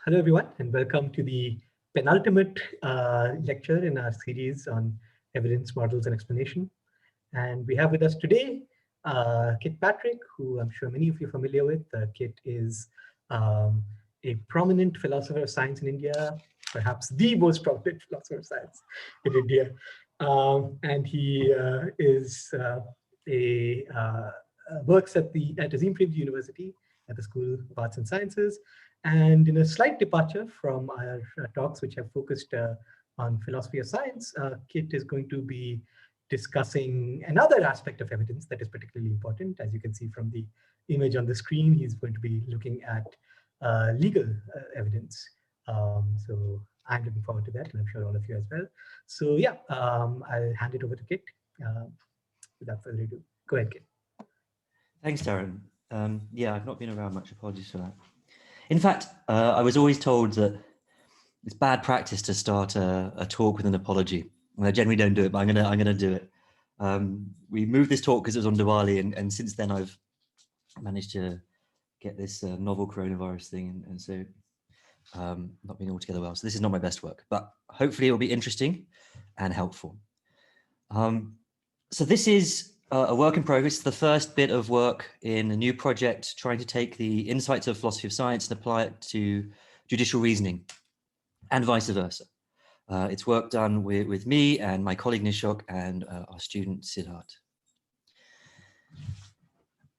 Hello, everyone, and welcome to the penultimate lecture in our series on evidence, models, and explanation. And we have with us today Kit Patrick, who I'm sure many of you are familiar with. Kit is a prominent philosopher of science in India, perhaps the most prominent philosopher of science in India. And he works at Azim Premji University at the School of Arts and Sciences. And in a slight departure from our talks, which have focused on philosophy of science, Kit is going to be discussing another aspect of evidence that is particularly important. As you can see from the image on the screen, he's going to be looking at legal evidence. So I'm looking forward to that, and I'm sure all of you as well. So yeah, I'll hand it over to Kit. Without further ado, go ahead, Kit. Thanks, Darren. Yeah, I've not been around much. Apologies for that. In fact, I was always told that it's bad practice to start a talk with an apology. And I generally don't do it, but I'm gonna do it. We moved this talk because it was on Diwali, and since then I've managed to get this novel coronavirus thing, and so not being altogether well. So this is not my best work, but hopefully it will be interesting and helpful. So this is a work in progress, the first bit of work in a new project trying to take the insights of philosophy of science and apply it to judicial reasoning and vice versa. It's work done with me and my colleague Nishok and our student Siddharth.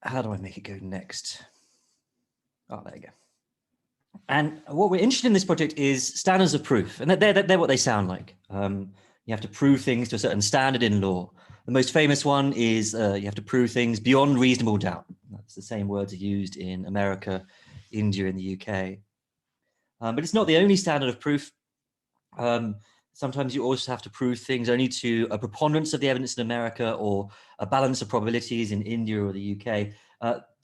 How do I make it go next? Oh, there you go. And what we're interested in this project is standards of proof, and they're what they sound like. You have to prove things to a certain standard in law. The most famous one is you have to prove things beyond reasonable doubt. That's the same words are used in America, India, and the UK. But it's not the only standard of proof. Sometimes you also have to prove things only to a preponderance of the evidence in America or a balance of probabilities in India or the UK.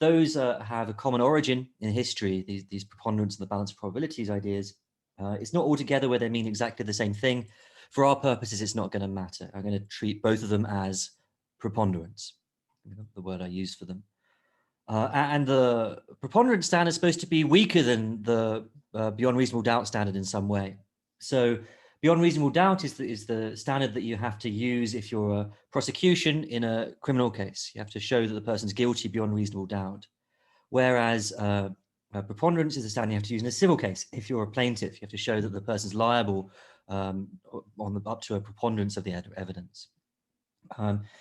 Those have a common origin in history, these preponderance and the balance of probabilities ideas. It's not altogether where they mean exactly the same thing. For our purposes, it's not going to matter. I'm going to treat both of them as preponderance, the word I use for them. And the preponderance standard is supposed to be weaker than the beyond reasonable doubt standard in some way. So beyond reasonable doubt is the standard that you have to use if you're a prosecution in a criminal case. You have to show that the person's guilty beyond reasonable doubt. Whereas preponderance is the standard you have to use in a civil case. If you're a plaintiff, you have to show that the person's liable up to a preponderance of the evidence.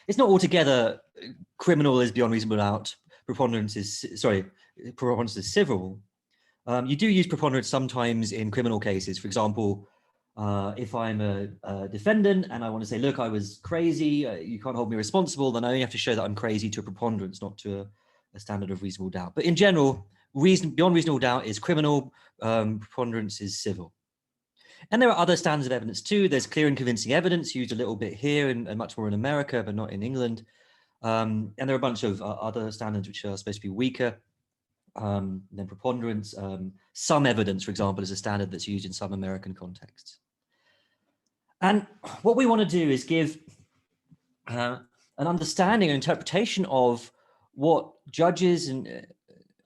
It's not altogether criminal is beyond reasonable doubt. Preponderance is civil. You do use preponderance sometimes in criminal cases. For example, if I'm a defendant and I want to say, look, I was crazy, you can't hold me responsible, then I only have to show that I'm crazy to a preponderance, not to a standard of reasonable doubt. But in general, beyond reasonable doubt is criminal, preponderance is civil. And there are other standards of evidence too. There's clear and convincing evidence, used a little bit here and much more in America, but not in England. And there are a bunch of other standards which are supposed to be weaker than preponderance. Some evidence, for example, is a standard that's used in some American contexts. And what we want to do is give an understanding and interpretation of what judges and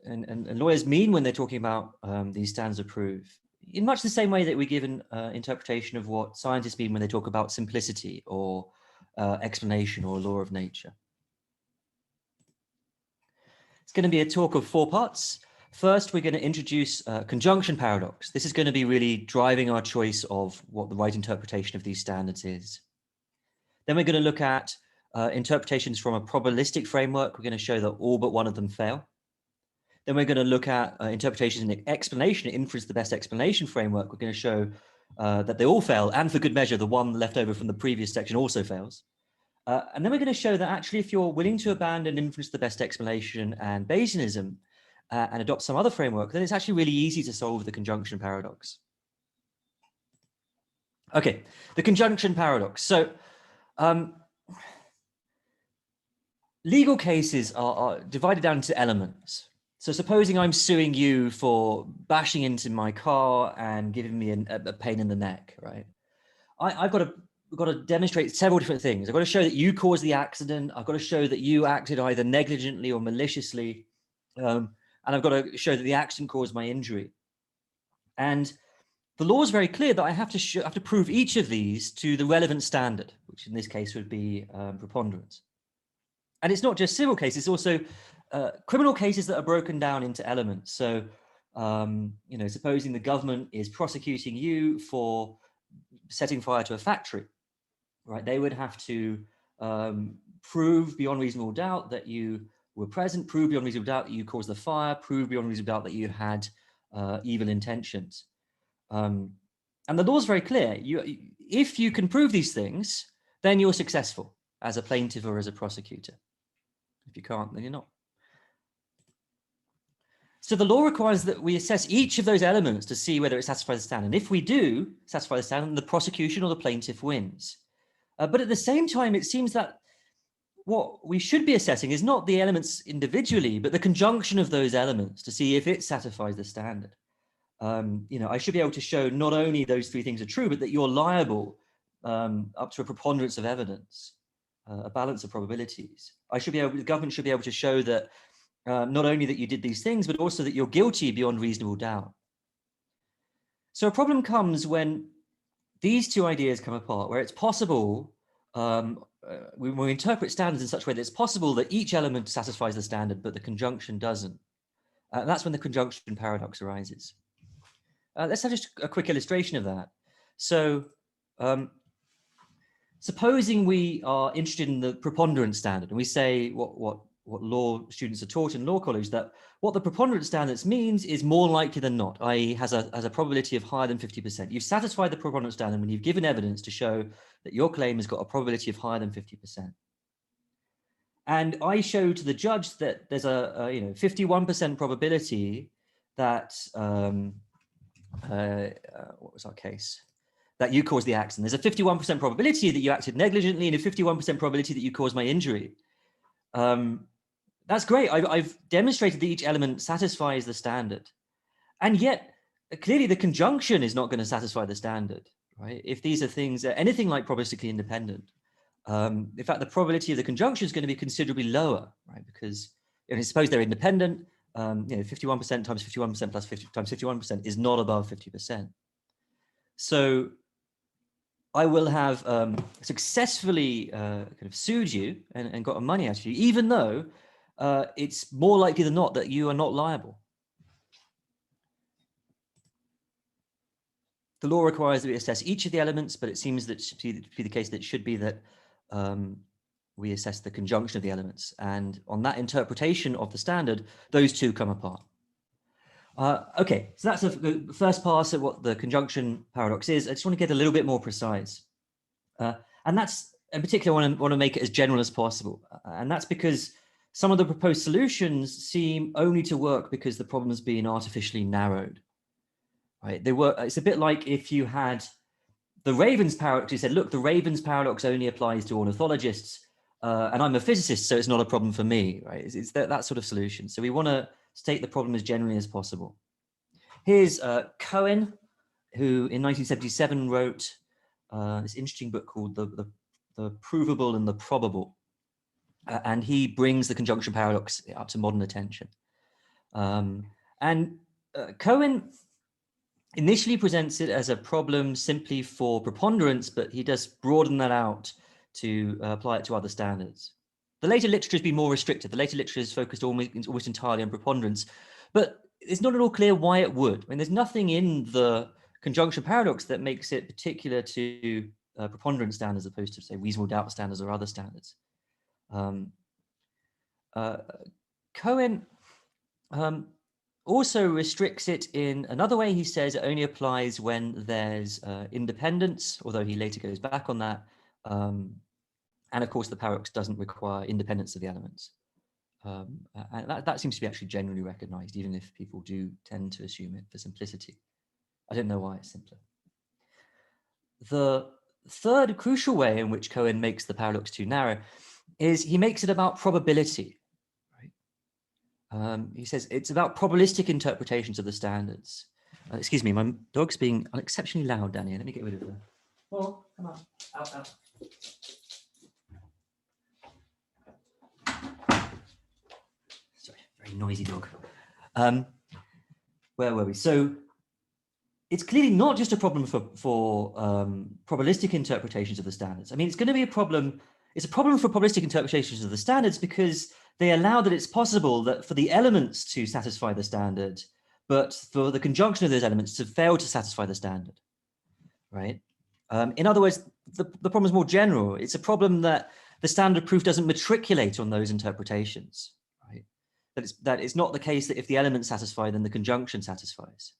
lawyers mean when they're talking about these standards of proof, in much the same way that we give an interpretation of what scientists mean when they talk about simplicity or explanation or law of nature. It's going to be a talk of 4 parts. First, we're going to introduce conjunction paradox. This is going to be really driving our choice of what the right interpretation of these standards is. Then we're going to look at interpretations from a probabilistic framework. We're going to show that all but one of them fail. Then we're going to look at interpretations in explanation, inference, the best explanation framework. We're going to show that they all fail, and for good measure, the one left over from the previous section also fails. And then we're going to show that actually, if you're willing to abandon inference, the best explanation, and Bayesianism, and adopt some other framework, then it's actually really easy to solve the conjunction paradox. Okay, the conjunction paradox. So legal cases are divided down into elements. So supposing I'm suing you for bashing into my car and giving me a pain in the neck, right? I've got to demonstrate several different things. I've got to show that you caused the accident. I've got to show that you acted either negligently or maliciously. And I've got to show that the accident caused my injury. And the law is very clear that I have to prove each of these to the relevant standard, which in this case would be preponderance. And it's not just civil cases, it's also criminal cases that are broken down into elements. So, you know, supposing the government is prosecuting you for setting fire to a factory, right? They would have to prove beyond reasonable doubt that you were present, prove beyond reasonable doubt that you caused the fire, prove beyond reasonable doubt that you had evil intentions. And the law is very clear. If you can prove these things, then you're successful as a plaintiff or as a prosecutor. If you can't, then you're not. So the law requires that we assess each of those elements to see whether it satisfies the standard. And if we do satisfy the standard, the prosecution or the plaintiff wins. But at the same time, it seems that what we should be assessing is not the elements individually, but the conjunction of those elements to see if it satisfies the standard. You know, I should be able to show not only those three things are true, but that you're liable up to a preponderance of evidence, a balance of probabilities. The government should be able to show that not only that you did these things, but also that you're guilty beyond reasonable doubt. So a problem comes when these two ideas come apart, where it's possible, we interpret standards in such a way that it's possible that each element satisfies the standard, but the conjunction doesn't. That's when the conjunction paradox arises. Let's have just a quick illustration of that. So supposing we are interested in the preponderance standard, and we say what law students are taught in law college, that what the preponderance standards means is more likely than not, i.e. has a probability of higher than 50%. You've satisfied the preponderance standard when you've given evidence to show that your claim has got a probability of higher than 50%. And I show to the judge that there's a 51% probability that, what was our case? That you caused the accident. There's a 51% probability that you acted negligently and a 51% probability that you caused my injury. That's great. I've demonstrated that each element satisfies the standard. And yet, clearly the conjunction is not going to satisfy the standard, right? If these are things, anything like probabilistically independent. In fact, the probability of the conjunction is going to be considerably lower, right? Because suppose they're independent, 51% times 51% plus 50 times 51% is not above 50%. So I will have successfully kind of sued you and got money out of you, even though it's more likely than not that you are not liable. The law requires that we assess each of the elements, but it seems that to be the case that it should be that we assess the conjunction of the elements. And on that interpretation of the standard, those two come apart. Okay, so that's the first pass at what the conjunction paradox is. I just want to get a little bit more precise. And that's, in particular, I want to make it as general as possible. And that's because some of the proposed solutions seem only to work because the problem has been artificially narrowed. Right? It's a bit like if you had the Raven's paradox, you said, look, the Raven's paradox only applies to ornithologists, and I'm a physicist, so it's not a problem for me, right? It's that sort of solution. So we want to state the problem as generally as possible. Here's Cohen, who in 1977 wrote this interesting book called The Provable and the Probable. And he brings the conjunction paradox up to modern attention. Cohen initially presents it as a problem simply for preponderance, but he does broaden that out to apply it to other standards. The later literature has been more restricted. The later literature is focused almost entirely on preponderance, but it's not at all clear why it would. I mean, there's nothing in the conjunction paradox that makes it particular to preponderance standards as opposed to, say, reasonable doubt standards or other standards. Cohen also restricts it in another way. He says it only applies when there's independence, although he later goes back on that. And of course, the paradox doesn't require independence of the elements. And that seems to be actually generally recognized, even if people do tend to assume it for simplicity. I don't know why it's simpler. The third crucial way in which Cohen makes the paradox too narrow is he makes it about probability. He says it's about probabilistic interpretations of the standards. Excuse me, my dog's being exceptionally loud down here. Let me get rid of her. Oh, come on. Out, out. Sorry, very noisy dog. Where were we? So it's clearly not just a problem for probabilistic interpretations of the standards. I mean, it's going to be a problem. It's a problem for probabilistic interpretations of the standards because they allow that it's possible that for the elements to satisfy the standard, but for the conjunction of those elements to fail to satisfy the standard, right? In other words, the problem is more general. It's a problem that the standard proof doesn't matriculate on those interpretations, right? That it's not the case that if the elements satisfy, then the conjunction satisfies.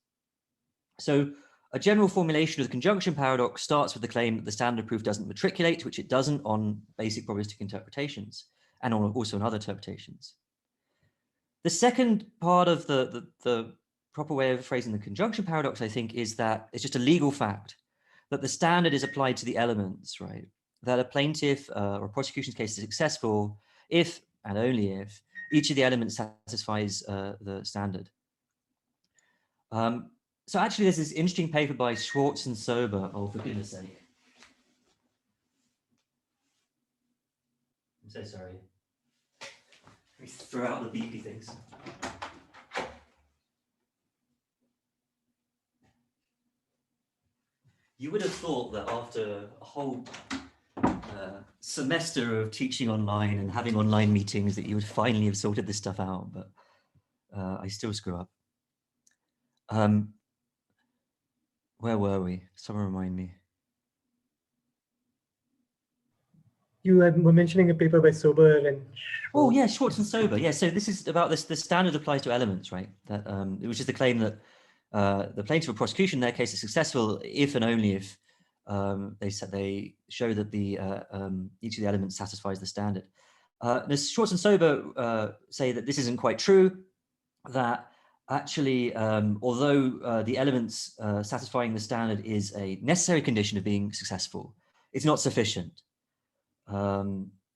So a general formulation of the conjunction paradox starts with the claim that the standard proof doesn't matriculate, which it doesn't on basic probabilistic interpretations and also on other interpretations. The second part of the proper way of phrasing the conjunction paradox, I think, is that it's just a legal fact that the standard is applied to the elements, right? That a plaintiff or a prosecution's case is successful if and only if each of the elements satisfies the standard. So actually, there's this interesting paper by Schwartz and Sober. Oh, for goodness sake. I'm so sorry. Let me throw out the beepy things. You would have thought that after a whole semester of teaching online and having online meetings that you would finally have sorted this stuff out, but I still screw up. Where were we? Someone remind me. You were mentioning a paper by Sober and Schwartz. Oh yeah, Schwartz and Sober. Yeah, so this is about this. The standard applies to elements, right? That which is the claim that the plaintiff or prosecution in their case is successful if and only if they show that each of the elements satisfies the standard. Schwartz and Sober say that this isn't quite true. That actually, although the elements satisfying the standard is a necessary condition of being successful, it's not sufficient.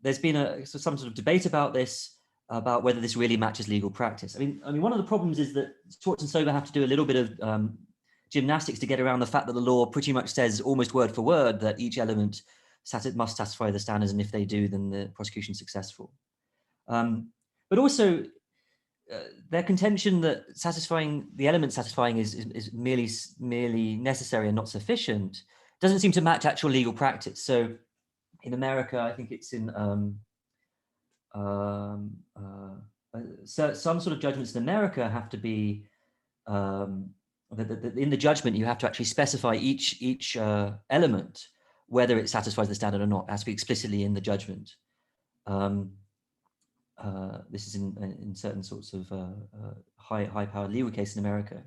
There's been some sort of debate about this, about whether this really matches legal practice. I mean, one of the problems is that Schwartz and Sober have to do a little bit of gymnastics to get around the fact that the law pretty much says almost word for word that each element must satisfy the standards, and if they do, then the prosecution is successful. But also, their contention that the element satisfying is merely necessary and not sufficient doesn't seem to match actual legal practice. So in America, I think it's in so some sort of judgments in America have to be in the judgment you have to actually specify each element, whether it satisfies the standard or not. It has to be explicitly in the judgment. This is in certain sorts of high-powered legal cases in America.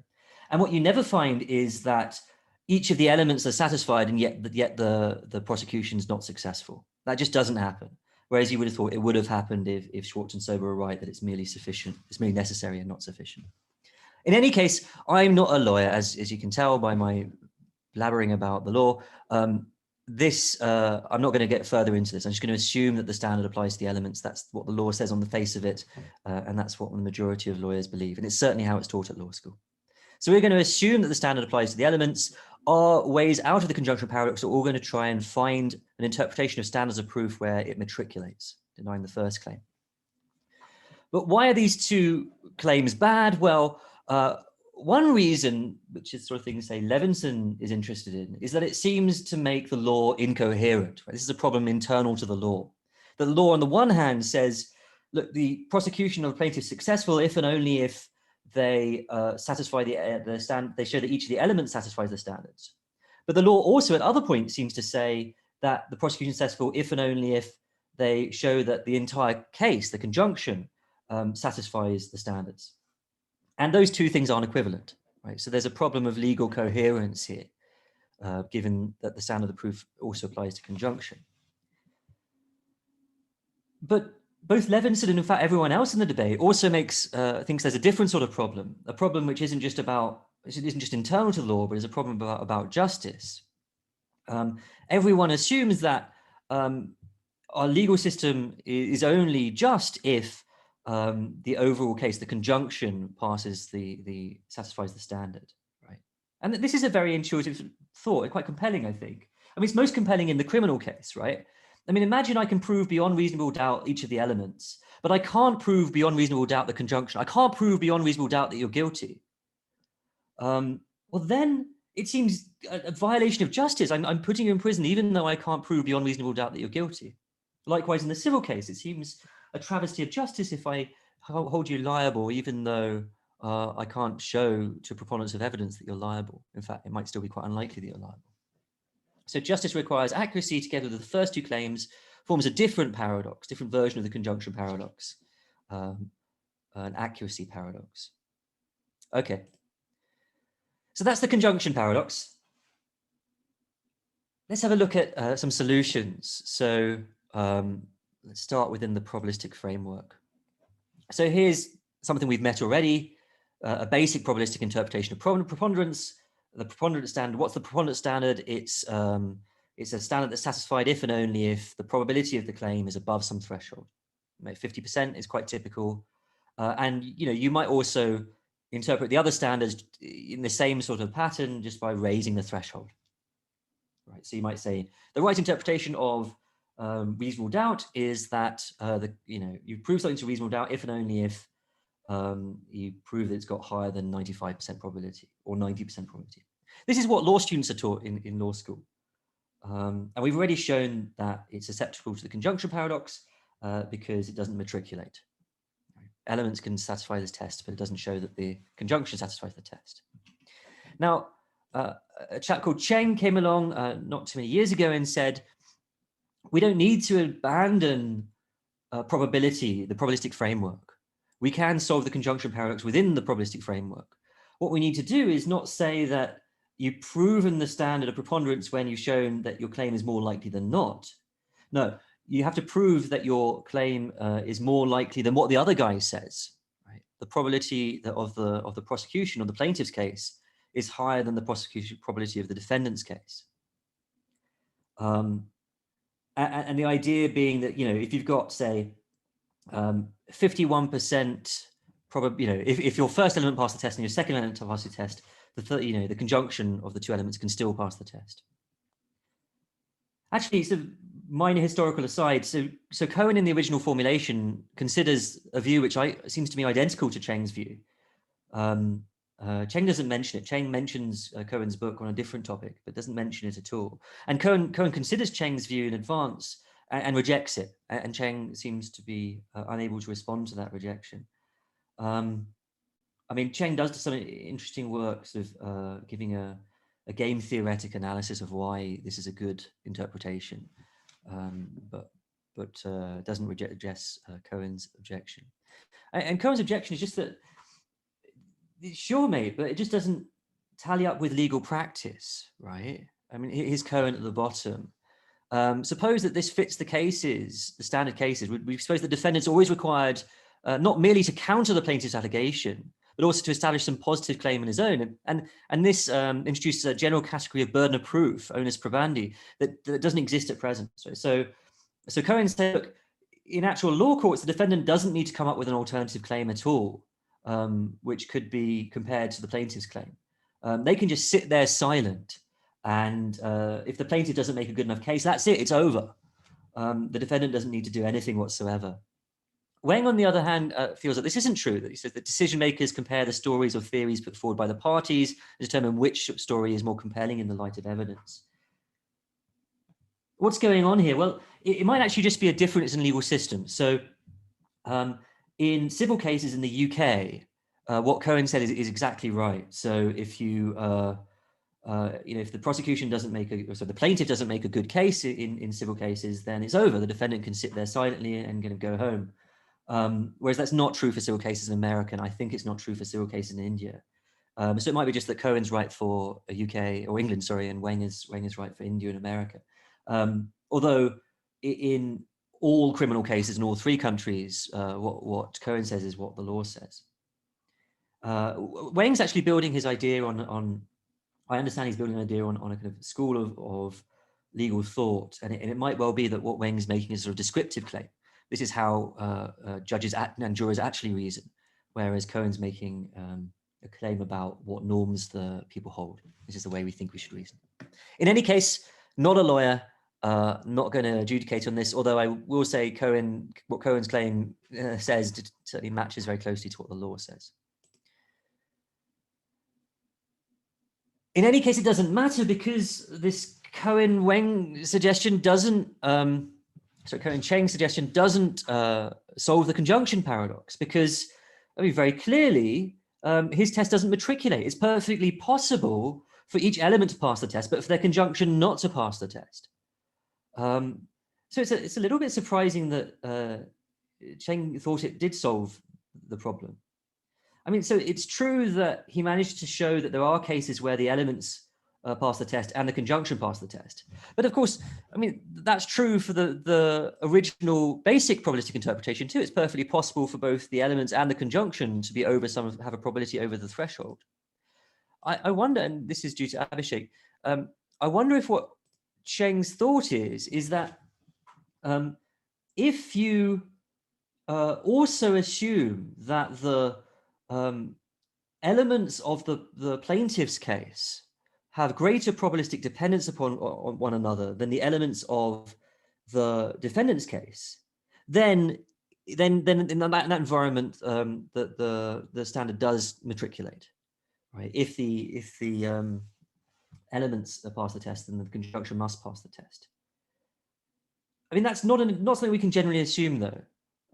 And what you never find is that each of the elements are satisfied and yet the prosecution is not successful. That just doesn't happen. Whereas you would have thought it would have happened if Schwartz and Sober were right, that it's merely sufficient, it's merely necessary and not sufficient. In any case, I'm not a lawyer, as you can tell by my blabbering about the law. I'm not going to get further into this. I'm just going to assume that the standard applies to the elements. That's what the law says on the face of it. And that's what the majority of lawyers believe. And it's certainly how it's taught at law school. So we're going to assume that the standard applies to the elements. Our ways out of the conjunction paradox are all going to try and find an interpretation of standards of proof where it matriculates, denying the first claim. But why are these two claims bad? Well, one reason, which is sort of thing, say, Levinson is interested in, is that it seems to make the law incoherent. Right? This is a problem internal to the law. The law, on the one hand, says, look, the prosecution of a plaintiff is successful if and only if they satisfy the standard. They show that each of the elements satisfies the standards. But the law also, at other points, seems to say that the prosecution is successful if and only if they show that the entire case, the conjunction, satisfies the standards. And those two things aren't equivalent, right? So there's a problem of legal coherence here, given that the standard of proof also applies to conjunction. But both Levinson and in fact everyone else in the debate also thinks there's a different sort of problem, a problem which isn't just internal to law, but is a problem about justice. Everyone assumes that our legal system is only just if the overall case, the conjunction, satisfies the standard, right? And this is a very intuitive thought, quite compelling, I think. I mean, it's most compelling in the criminal case, right? I mean, imagine I can prove beyond reasonable doubt each of the elements, but I can't prove beyond reasonable doubt the conjunction. I can't prove beyond reasonable doubt that you're guilty. Well, then it seems a violation of justice. I'm putting you in prison even though I can't prove beyond reasonable doubt that you're guilty. Likewise, in the civil case, it seems a travesty of justice if I hold you liable even though I can't show to preponderance of evidence that you're liable. In fact, it might still be quite unlikely that you're liable. So justice requires accuracy together with the first two claims, forms a different paradox, different version of the conjunction paradox, an accuracy paradox. Okay. So that's the conjunction paradox. Let's have a look at some solutions. So let's start within the probabilistic framework. So here's something we've met already, a basic probabilistic interpretation of preponderance. The preponderance standard, what's the preponderance standard? It's a standard that's satisfied if and only if the probability of the claim is above some threshold. 50% is quite typical. And you might also interpret the other standards in the same sort of pattern just by raising the threshold. Right. So you might say the right interpretation of reasonable doubt is that you prove something to reasonable doubt if and only if you prove that it's got higher than 95% probability or 90% probability. This is what law students are taught in law school. And we've already shown that it's susceptible to the conjunction paradox because it doesn't matriculate. Elements can satisfy this test, but it doesn't show that the conjunction satisfies the test. Now, a chap called Cheng came along not too many years ago and said, we don't need to abandon probability, the probabilistic framework. We can solve the conjunction paradox within the probabilistic framework. What we need to do is not say that you've proven the standard of preponderance when you've shown that your claim is more likely than not. No, you have to prove that your claim is more likely than what the other guy says. Right? The probability of the prosecution or the plaintiff's case is higher than the prosecution probability of the defendant's case. And the idea being that, if you've got, say, 51% probably, if your first element passed the test and your second element passed the test, the conjunction of the two elements can still pass the test. Actually, it's a minor historical aside. So Cohen in the original formulation considers a view which seems to me identical to Cheng's view. Cheng doesn't mention it. Cheng mentions Cohen's book on a different topic, but doesn't mention it at all. And Cohen considers Cheng's view in advance and rejects it. And Cheng seems to be unable to respond to that rejection. Cheng does some interesting work, sort of giving a game theoretic analysis of why this is a good interpretation, but doesn't reject Cohen's objection. And Cohen's objection is just that, sure, mate, but it just doesn't tally up with legal practice, right? Here's Cohen at the bottom. Suppose that this fits the cases, the standard cases. We suppose the defendant's always required not merely to counter the plaintiff's allegation, but also to establish some positive claim in his own. And this introduces a general category of burden of proof, onus probandi, that doesn't exist at present. So Cohen said, look, in actual law courts, the defendant doesn't need to come up with an alternative claim at all, which could be compared to the plaintiff's claim. They can just sit there silent. And if the plaintiff doesn't make a good enough case, that's it, it's over. The defendant doesn't need to do anything whatsoever. Wang, on the other hand, feels that this isn't true. That he says that decision makers compare the stories or theories put forward by the parties to determine which story is more compelling in the light of evidence. What's going on here? Well, it might actually just be a difference in legal systems. So in civil cases in the UK, what Cohen said is exactly right. So if you if the prosecution doesn't make the plaintiff doesn't make a good case in civil cases, then it's over. The defendant can sit there silently and kind of go home. Whereas that's not true for civil cases in America, and I think it's not true for civil cases in India. So it might be just that Cohen's right for UK or England, sorry, and Wang is right for India and America. Although in all criminal cases in all three countries, what Cohen says is what the law says. Wang's actually building his idea on I understand he's building an idea on a kind of school of legal thought, and it might well be that what Wang's making is a sort of descriptive claim. This is how judges and jurors actually reason, whereas Cohen's making a claim about what norms the people hold. This is the way we think we should reason. In any case, not a lawyer, not going to adjudicate on this, although I will say what Cohen's claim says certainly matches very closely to what the law says. in any case, it doesn't matter because this Cohen-Weng suggestion doesn't, Cohen-Cheng suggestion doesn't solve the conjunction paradox, because, I mean, very clearly, his test doesn't matriculate. It's perfectly possible for each element to pass the test, but for their conjunction not to pass the test. So it's a little bit surprising that Cheng thought it did solve the problem. I mean, so it's true that he managed to show that there are cases where the elements pass the test and the conjunction pass the test. But of course, I mean, that's true for the original basic probabilistic interpretation too. It's perfectly possible for both the elements and the conjunction to be have a probability over the threshold. I wonder, and this is due to Abhishek, I wonder if what Cheng's thought is that if you also assume that the elements of the plaintiff's case have greater probabilistic dependence upon one another than the elements of the defendant's case, then in that environment, the standard does matriculate, right? If the elements pass the test, then the conjunction must pass the test. I mean, that's not something we can generally assume, though.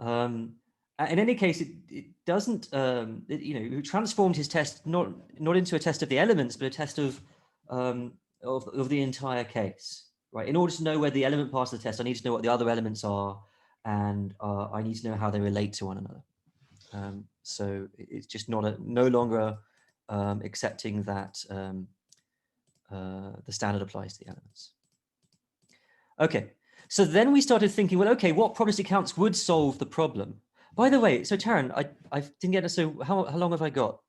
In any case, it doesn't. He transformed his test not into a test of the elements, but a test of the entire case. Right. In order to know whether the element passes the test, I need to know what the other elements are, and I need to know how they relate to one another. So it's just no longer accepting that the standard applies to the elements. Okay. So then we started thinking, well, okay, what probabilistic counts would solve the problem? By the way, so Taran, I didn't get to, so how long have I got?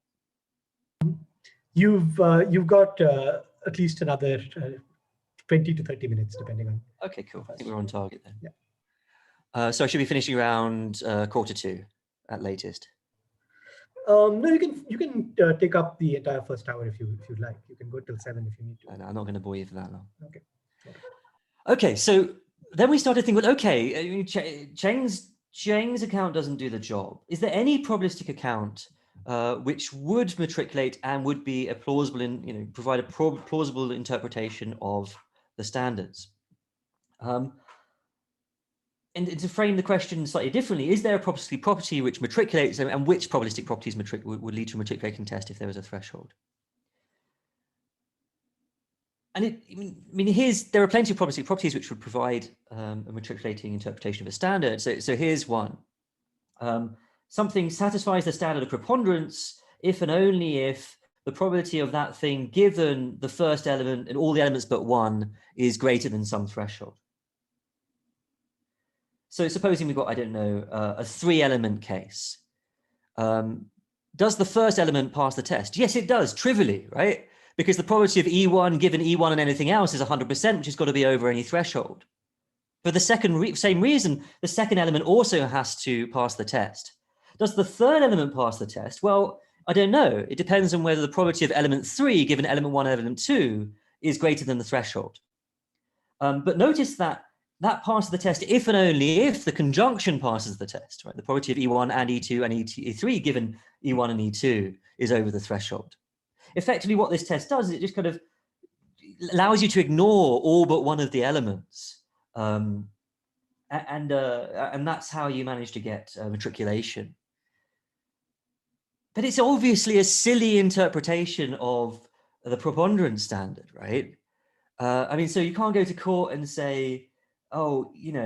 You've got at least another 20 to 30 minutes, depending on. Okay, cool. I think we're on target then. Yeah. So I should be finishing around 1:45 at latest. No, you can take up the entire first hour if you'd like. You can go till 7 if you need to. No, I'm not going to bore you for that long. Okay. Okay, so then we started thinking, well, okay, Cheng's account doesn't do the job. Is there any probabilistic account which would matriculate and would be a plausible, provide a plausible interpretation of the standards? And to frame the question slightly differently, is there a probabilistic property which matriculates, and which probabilistic properties would lead to a matriculating test if there was a threshold? And there are plenty of probabilistic properties which would provide a matriculating interpretation of a standard. So here's one. Something satisfies the standard of preponderance if and only if the probability of that thing given the first element and all the elements but one is greater than some threshold. So supposing we've got, I don't know, a 3-element case. Does the first element pass the test? Yes, it does, trivially, right? Because the probability of E1 given E1 and anything else is 100%, which has got to be over any threshold. For the same reason, the second element also has to pass the test. Does the third element pass the test? Well, I don't know. It depends on whether the probability of element 3 given element 1 and element 2 is greater than the threshold. But notice that passes the test if and only if the conjunction passes the test, right? The probability of E1 and E2 and E3 given E1 and E2 is over the threshold. Effectively, what this test does is it just kind of allows you to ignore all but one of the elements. And that's how you manage to get matriculation. But it's obviously a silly interpretation of the preponderance standard, right? So you can't go to court and say, oh, you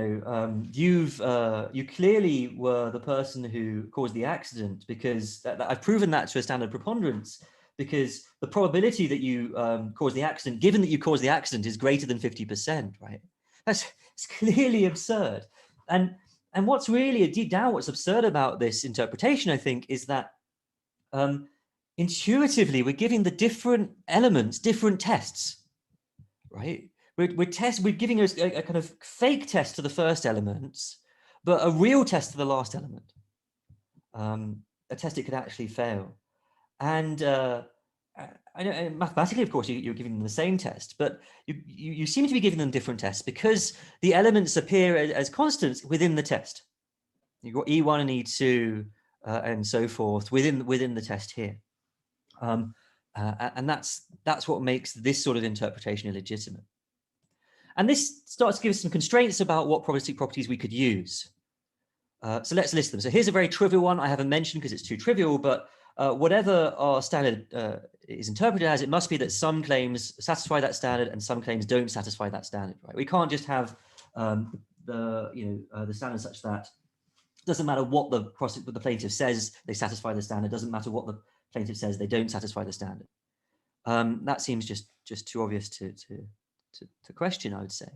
clearly were the person who caused the accident because I've proven that to a standard preponderance because the probability that you caused the accident, given that you caused the accident, is greater than 50%, right? It's clearly absurd. And what's really deep down, what's absurd about this interpretation, I think, is that intuitively we're giving the different elements different tests, right? We're giving us a kind of fake test to the first elements, but a real test to the last element. A test it could actually fail. And I know mathematically, of course, you're giving them the same test, but you seem to be giving them different tests because the elements appear as constants within the test. You've got E1 and E2 and so forth within the test here. And that's what makes this sort of interpretation illegitimate. And this starts to give us some constraints about what probabilistic properties we could use. So let's list them. So here's a very trivial one I haven't mentioned because it's too trivial, but whatever our standard is interpreted as, it must be that some claims satisfy that standard and some claims don't satisfy that standard, right? We can't just have the standard such that it doesn't matter what the plaintiff says, they satisfy the standard. It doesn't matter what the plaintiff says, they don't satisfy the standard. That seems just too obvious to question, I would say.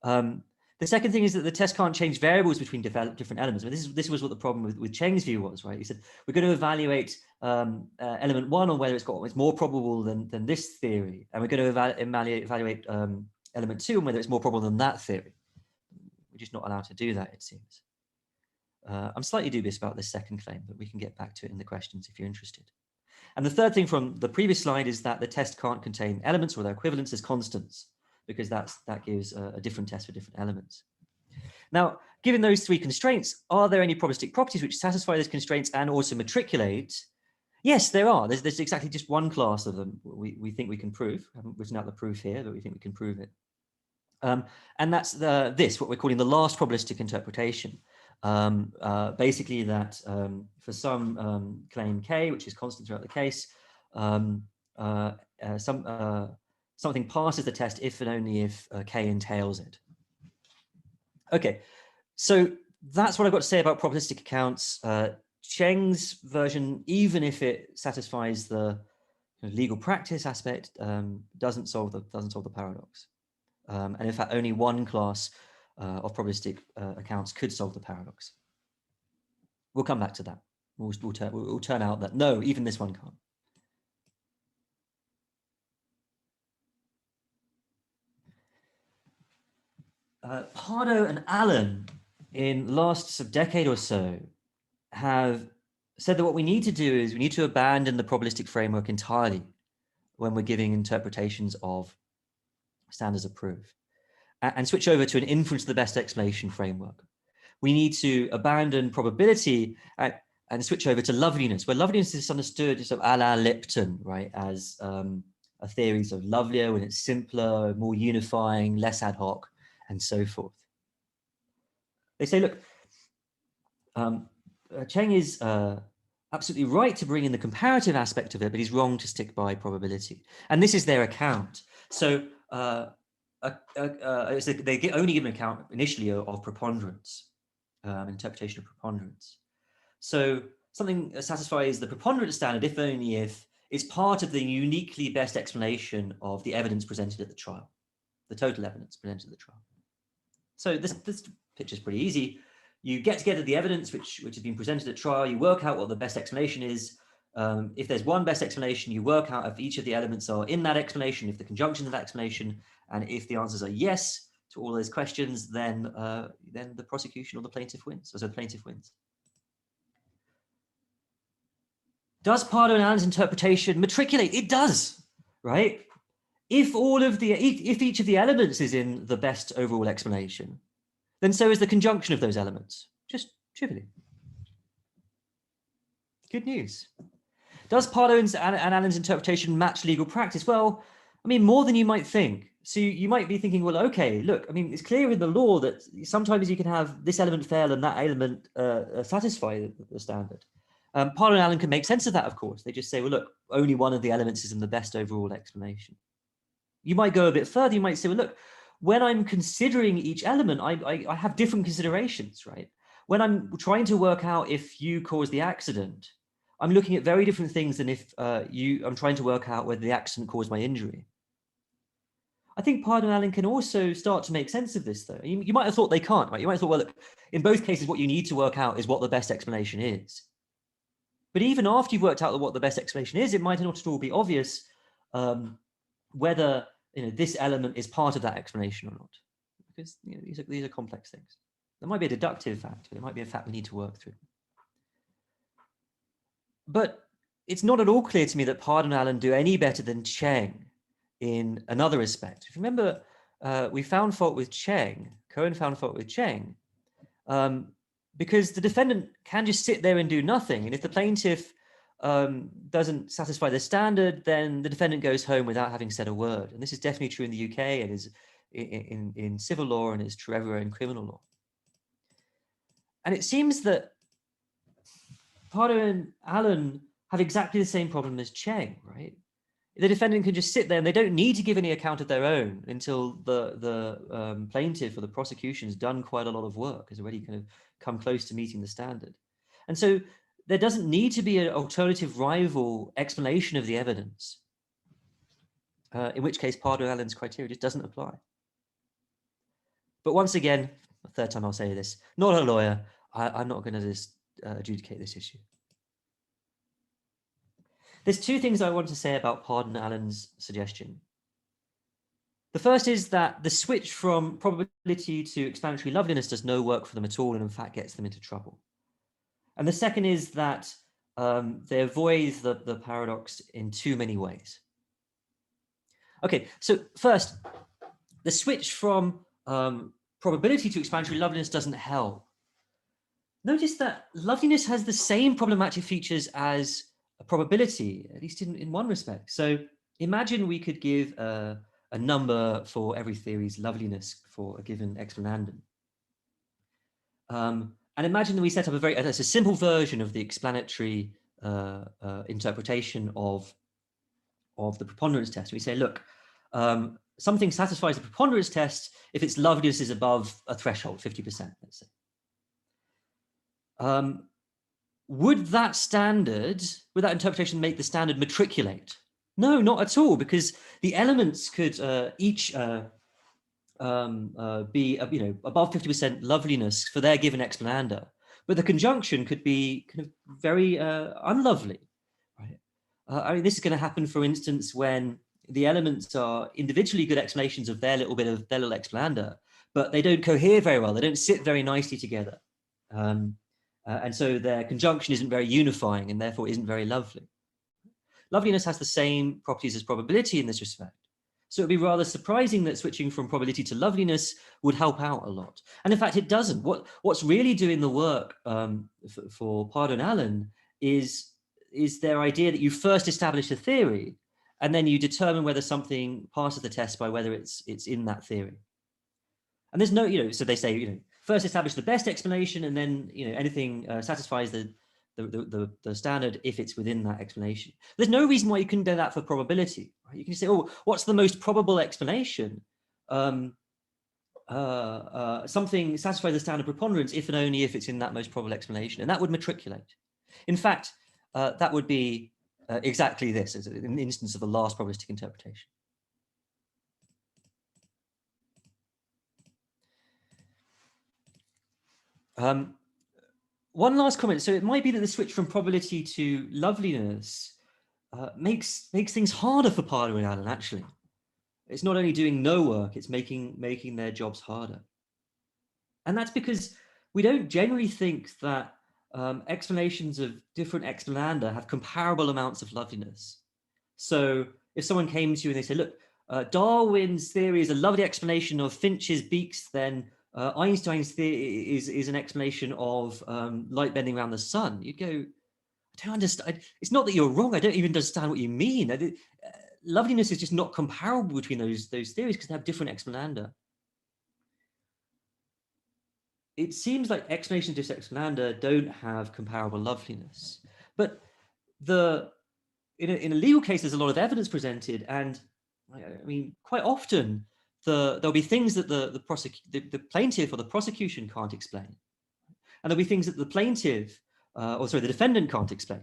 The second thing is that the test can't change variables between different elements. I mean, this was what the problem with Cheng's view was, right? He said, we're going to evaluate element 1 on whether it's more probable than this theory. And we're going to evaluate element 2 on whether it's more probable than that theory. We're just not allowed to do that, it seems. I'm slightly dubious about this second claim, but we can get back to it in the questions if you're interested. And the third thing from the previous slide is that the test can't contain elements or their equivalents as constants, because that gives a different test for different elements. Now, given those three constraints, are there any probabilistic properties which satisfy those constraints and also matriculate? Yes, there are. There's exactly just one class of them we think we can prove. I haven't written out the proof here, but we think we can prove it. And that's what we're calling the last probabilistic interpretation. Basically that for some claim K, which is constant throughout the case, something passes the test if and only if K entails it. Okay, so that's what I've got to say about probabilistic accounts. Cheng's version, even if it satisfies the legal practice aspect, doesn't solve the paradox. And in fact, only one class of probabilistic accounts could solve the paradox. We'll come back to that. We'll turn out that no, even this one can't. Pardo and Allen, in the last decade or so, have said that what we need to do is we need to abandon the probabilistic framework entirely when we're giving interpretations of standards of proof and switch over to an inference of the best explanation framework. We need to abandon probability and switch over to loveliness, where loveliness is understood sort of a la Lipton, right, as a theory of lovelier when it's simpler, more unifying, less ad hoc, and so forth. They say, look, Cheng is absolutely right to bring in the comparative aspect of it, but he's wrong to stick by probability. And this is their account. So they only give an account initially of preponderance, interpretation of preponderance. So something satisfies the preponderance standard if only if it's part of the uniquely best explanation of the evidence presented at the trial, the total evidence presented at the trial. So this picture is pretty easy. You get together the evidence which has been presented at trial, you work out what the best explanation is. If there's one best explanation, you work out if each of the elements are in that explanation, if the conjunction of that explanation, and if the answers are yes to all those questions, then the prosecution or the plaintiff wins, or so the plaintiff wins. Does Pardo and Allen's interpretation matriculate? It does, right? If each of the elements is in the best overall explanation, then so is the conjunction of those elements, just trivially. Good news. Does Pardo and Allen's interpretation match legal practice? Well, I mean, more than you might think. So you might be thinking, well, okay, look, I mean, it's clear in the law that sometimes you can have this element fail and that element satisfy the standard. Pardo and Allen can make sense of that, of course. They just say, well, look, only one of the elements is in the best overall explanation. You might go a bit further. You might say, well, look, when I'm considering each element, I have different considerations, right? When I'm trying to work out if you caused the accident, I'm looking at very different things than if I'm trying to work out whether the accident caused my injury. I think Pardo and Allen can also start to make sense of this, though. You might have thought they can't, right? You might have thought, well, look, in both cases, what you need to work out is what the best explanation is. But even after you've worked out what the best explanation is, it might not at all be obvious whether this element is part of that explanation or not, because these are complex things. There might be a deductive fact, but it might be a fact we need to work through. But it's not at all clear to me that Pardo and Allen do any better than Cheng in another respect. If you remember, we found fault with Cheng, Cohen found fault with Cheng, because the defendant can just sit there and do nothing. And if the plaintiff doesn't satisfy the standard, then the defendant goes home without having said a word. And this is definitely true in the UK, and is in civil law, and is true everywhere in criminal law. And it seems that Pardo and Allen have exactly the same problem as Cheng, right? The defendant can just sit there and they don't need to give any account of their own until the plaintiff or the prosecution has done quite a lot of work, has already kind of come close to meeting the standard. And so there doesn't need to be an alternative rival explanation of the evidence, in which case Pardo and Allen's criteria just doesn't apply. But once again, the third time I'll say this, not a lawyer, I'm not going to just adjudicate this issue. There's two things I want to say about Pardo and Allen's suggestion. The first is that the switch from probability to explanatory loveliness does no work for them at all, and in fact gets them into trouble. And the second is that they avoid the paradox in too many ways. Okay, so first, the switch from probability to explanatory loveliness doesn't help. Notice that loveliness has the same problematic features as a probability, at least in one respect. So imagine we could give a number for every theory's loveliness for a given explanandum. And imagine that we set up a simple version of the explanatory interpretation of the preponderance test. We say, look, something satisfies the preponderance test if its loveliness is above a threshold, 50%, let's say. Would that interpretation make the standard matriculate? No, not at all, because the elements could each be above 50% loveliness for their given explanander, but the conjunction could be kind of very unlovely, right? I mean, this is going to happen, for instance, when the elements are individually good explanations of their little explanander, but they don't cohere very well. They don't sit very nicely together. And so their conjunction isn't very unifying and therefore isn't very lovely. Loveliness has the same properties as probability in this respect. So it'd be rather surprising that switching from probability to loveliness would help out a lot. And in fact, it doesn't. What's really doing the work for Pardo and Allen is their idea that you first establish a theory and then you determine whether something passes the test by whether it's in that theory. And there's no, so they say, first establish the best explanation, and then, anything satisfies the standard if it's within that explanation. There's no reason why you couldn't do that for probability. Right? You can say, oh, what's the most probable explanation? Something satisfies the standard preponderance if and only if it's in that most probable explanation, and that would matriculate. In fact, that would be exactly this, as an instance of the last probabilistic interpretation. One last comment. So it might be that the switch from probability to loveliness makes things harder for Pardo and Allen, actually. It's not only doing no work, it's making their jobs harder. And that's because we don't generally think that explanations of different explananda have comparable amounts of loveliness. So if someone came to you and they say, look, Darwin's theory is a lovely explanation of Finch's beaks, then Einstein's theory is an explanation of light bending around the sun. You'd go, I don't understand. It's not that you're wrong. I don't even understand what you mean. Loveliness is just not comparable between those theories because they have different explananda. It seems like explanations of this explananda don't have comparable loveliness. But in a legal case, there's a lot of evidence presented, and I mean, quite often there'll be things that the plaintiff or the prosecution can't explain, and there'll be things that the plaintiff the defendant can't explain.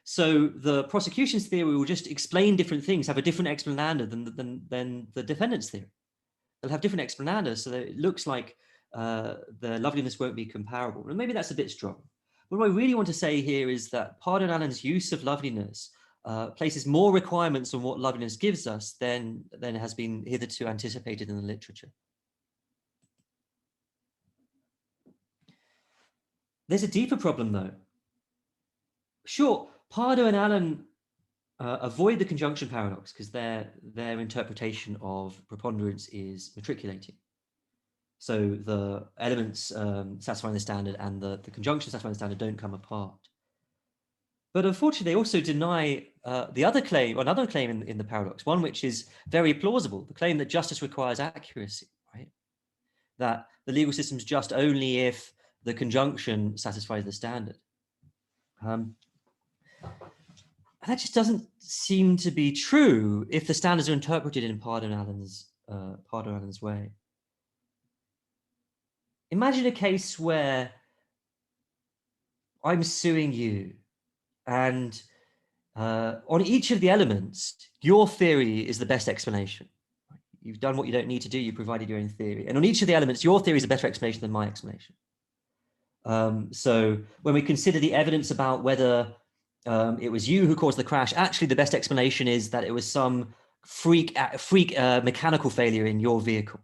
So the prosecution's theory will just explain different things, have a different explananda than the defendant's theory. They'll have different explanandas, so that it looks like the loveliness won't be comparable. And maybe that's a bit strong. But what I really want to say here is that Pardo and Allen's use of loveliness places more requirements on what loveliness gives us than has been hitherto anticipated in the literature. There's a deeper problem, though. Sure, Pardo and Allen avoid the conjunction paradox because their interpretation of preponderance is matriculating. So the elements satisfying the standard and the conjunction satisfying the standard don't come apart. But unfortunately, they also deny the other claim, or another claim in the paradox, one which is very plausible, the claim that justice requires accuracy, right? That the legal system is just only if the conjunction satisfies the standard. That just doesn't seem to be true if the standards are interpreted in Pardo and Allen's way. Imagine a case where I'm suing you, and on each of the elements, your theory is the best explanation. You've done what you don't need to do, you provided your own theory. And on each of the elements, your theory is a better explanation than my explanation. So when we consider the evidence about whether it was you who caused the crash, actually the best explanation is that it was some freak mechanical failure in your vehicle.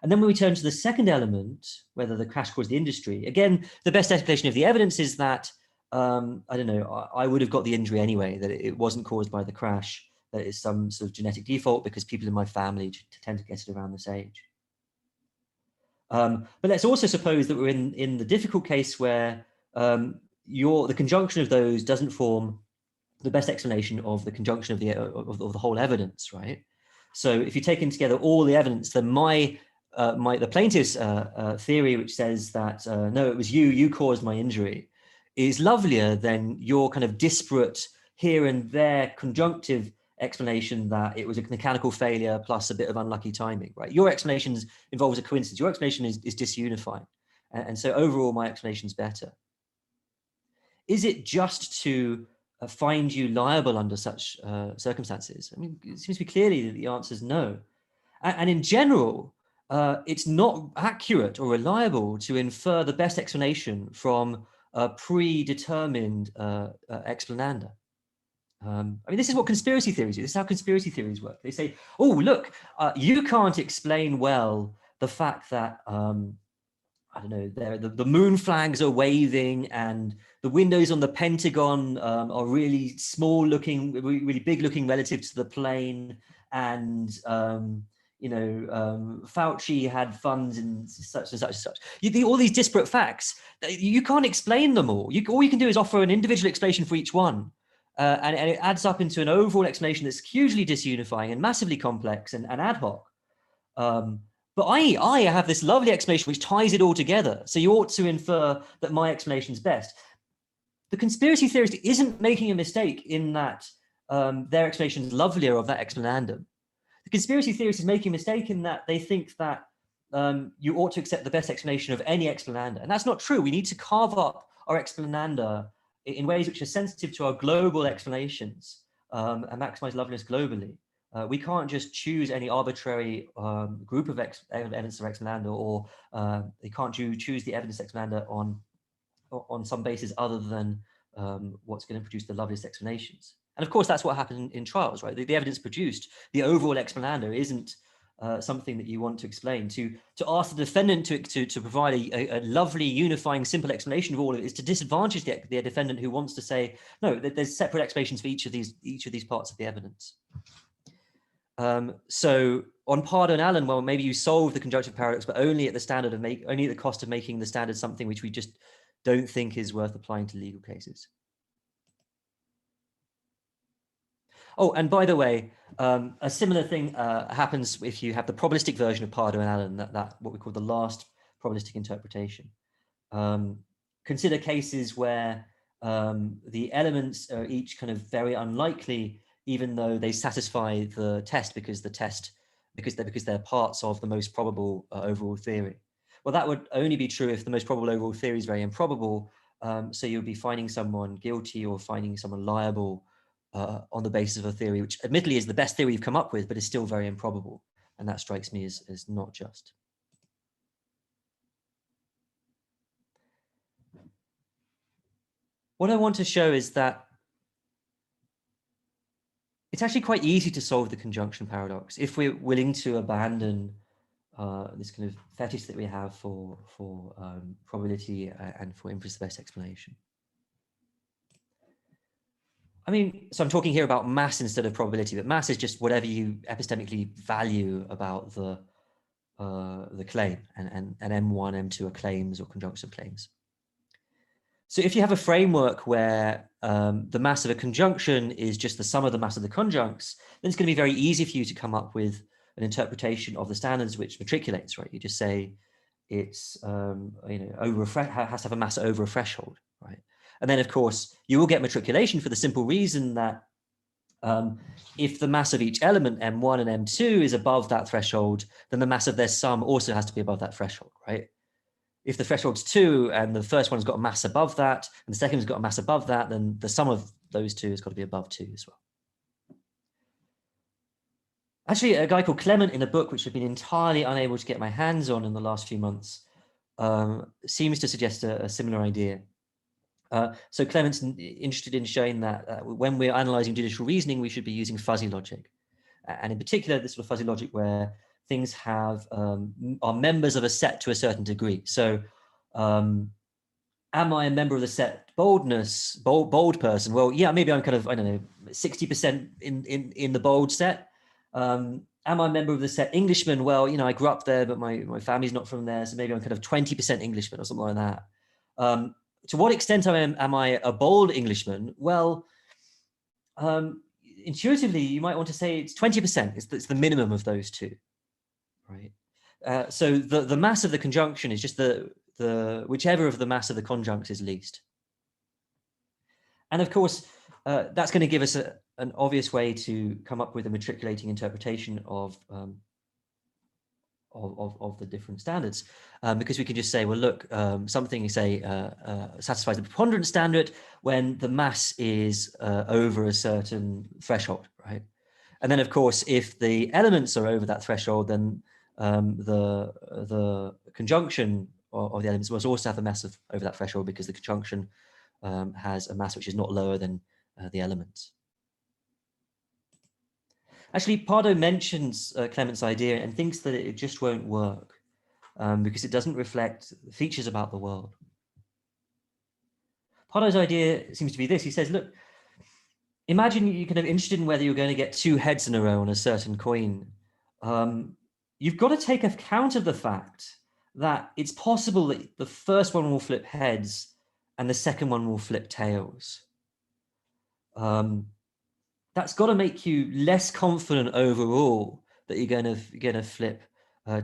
And then when we turn to the second element, whether the crash caused the industry, again, the best explanation of the evidence is that, I don't know, I would have got the injury anyway, that it wasn't caused by the crash, that it's some sort of genetic default because people in my family tend to get it around this age. But let's also suppose that we're in the difficult case where the conjunction of those doesn't form the best explanation of the conjunction of the whole evidence, right? So if you're taking together all the evidence, then the plaintiff's theory, which says that no, it was you caused my injury, is lovelier than your kind of disparate here and there conjunctive explanation that it was a mechanical failure plus a bit of unlucky timing, right? Your explanation involves a coincidence. Your explanation is disunifying. And so overall, my explanation is better. Is it just to find you liable under such circumstances? I mean, it seems to be clearly that the answer is no. And in general, it's not accurate or reliable to infer the best explanation from a predetermined explananda. I mean, this is what conspiracy theories do. This is how conspiracy theories work. They say, oh, look, you can't explain well the fact that, I don't know, the moon flags are waving and the windows on the Pentagon are really small looking, really big looking relative to the plane. And, Fauci had funds in such and such and such. All these disparate facts, you can't explain them all. All you can do is offer an individual explanation for each one. And it adds up into an overall explanation that's hugely disunifying and massively complex and ad hoc. But I have this lovely explanation which ties it all together. So you ought to infer that my explanation is best. The conspiracy theorist isn't making a mistake in that their explanation is lovelier of that explanandum. The conspiracy theorist is making a mistake in that they think that you ought to accept the best explanation of any explananda. And that's not true. We need to carve up our explananda in ways which are sensitive to our global explanations and maximize loveliness globally. We can't just choose any arbitrary group of evidence of explananda, or they can't choose the evidence explananda on some basis other than what's going to produce the loveliest explanations. And of course, that's what happened in trials, right? The evidence produced, the overall explananda isn't something that you want to explain. To ask the defendant to provide a lovely, unifying, simple explanation of all of it is to disadvantage the defendant who wants to say, no, there's separate explanations for each of these parts of the evidence. So on Pardo and Allen, well, maybe you solve the conjunctive paradox, but only at the cost of making the standard something which we just don't think is worth applying to legal cases. Oh, and by the way, a similar thing happens if you have the probabilistic version of Pardo and Allen, that what we call the last probabilistic interpretation. Consider cases where the elements are each kind of very unlikely, even though they satisfy the test because they're parts of the most probable overall theory. Well, that would only be true if the most probable overall theory is very improbable. So you'll be finding someone guilty or finding someone liable on the basis of a theory which admittedly is the best theory you've come up with, but is still very improbable. And that strikes me as not just. What I want to show is that it's actually quite easy to solve the conjunction paradox if we're willing to abandon this kind of fetish that we have for probability and for inference-based explanation. I mean, so I'm talking here about mass instead of probability, but mass is just whatever you epistemically value about the claim, and M1, M2 are claims or conjunction claims. So if you have a framework where the mass of a conjunction is just the sum of the mass of the conjuncts, then it's going to be very easy for you to come up with an interpretation of the standards which matriculates, right? You just say it's over a has to have a mass over a threshold, right? And then of course you will get matriculation for the simple reason that if the mass of each element M1 and M2 is above that threshold, then the mass of their sum also has to be above that threshold, right? If the threshold's 2 and the first one's got a mass above that and the second one's got a mass above that, then the sum of those two has got to be above 2 as well. Actually, a guy called Clement in a book which I've been entirely unable to get my hands on in the last few months seems to suggest a similar idea. So Clement's interested in showing that when we're analyzing judicial reasoning, we should be using fuzzy logic. And in particular, this sort of fuzzy logic where things have are members of a set to a certain degree. So am I a member of the set boldness, bold person? Well, yeah, maybe I'm kind of, I don't know, 60% in the bold set. Am I a member of the set Englishman? Well, you know, I grew up there, but my family's not from there. So maybe I'm kind of 20% Englishman or something like that. To what extent am I a bold Englishman? Well, intuitively, you might want to say it's 20%. It's the minimum of those two, right? So the mass of the conjunction is just the whichever of the mass of the conjuncts is least. And of course, that's going to give us an obvious way to come up with a matriculating interpretation of the different standards, because we can just say, well, look, something, say, satisfies the preponderance standard when the mass is over a certain threshold, right? And then, of course, if the elements are over that threshold, then the conjunction of the elements must also have a mass over that threshold, because the conjunction has a mass which is not lower than the elements. Actually, Pardo mentions Clement's idea and thinks that it just won't work because it doesn't reflect features about the world. Pardo's idea seems to be this. He says, look, imagine you're kind of interested in whether you're going to get 2 heads in a row on a certain coin. You've got to take account of the fact that it's possible that the first one will flip heads and the second one will flip tails. That's got to make you less confident overall that you're going to flip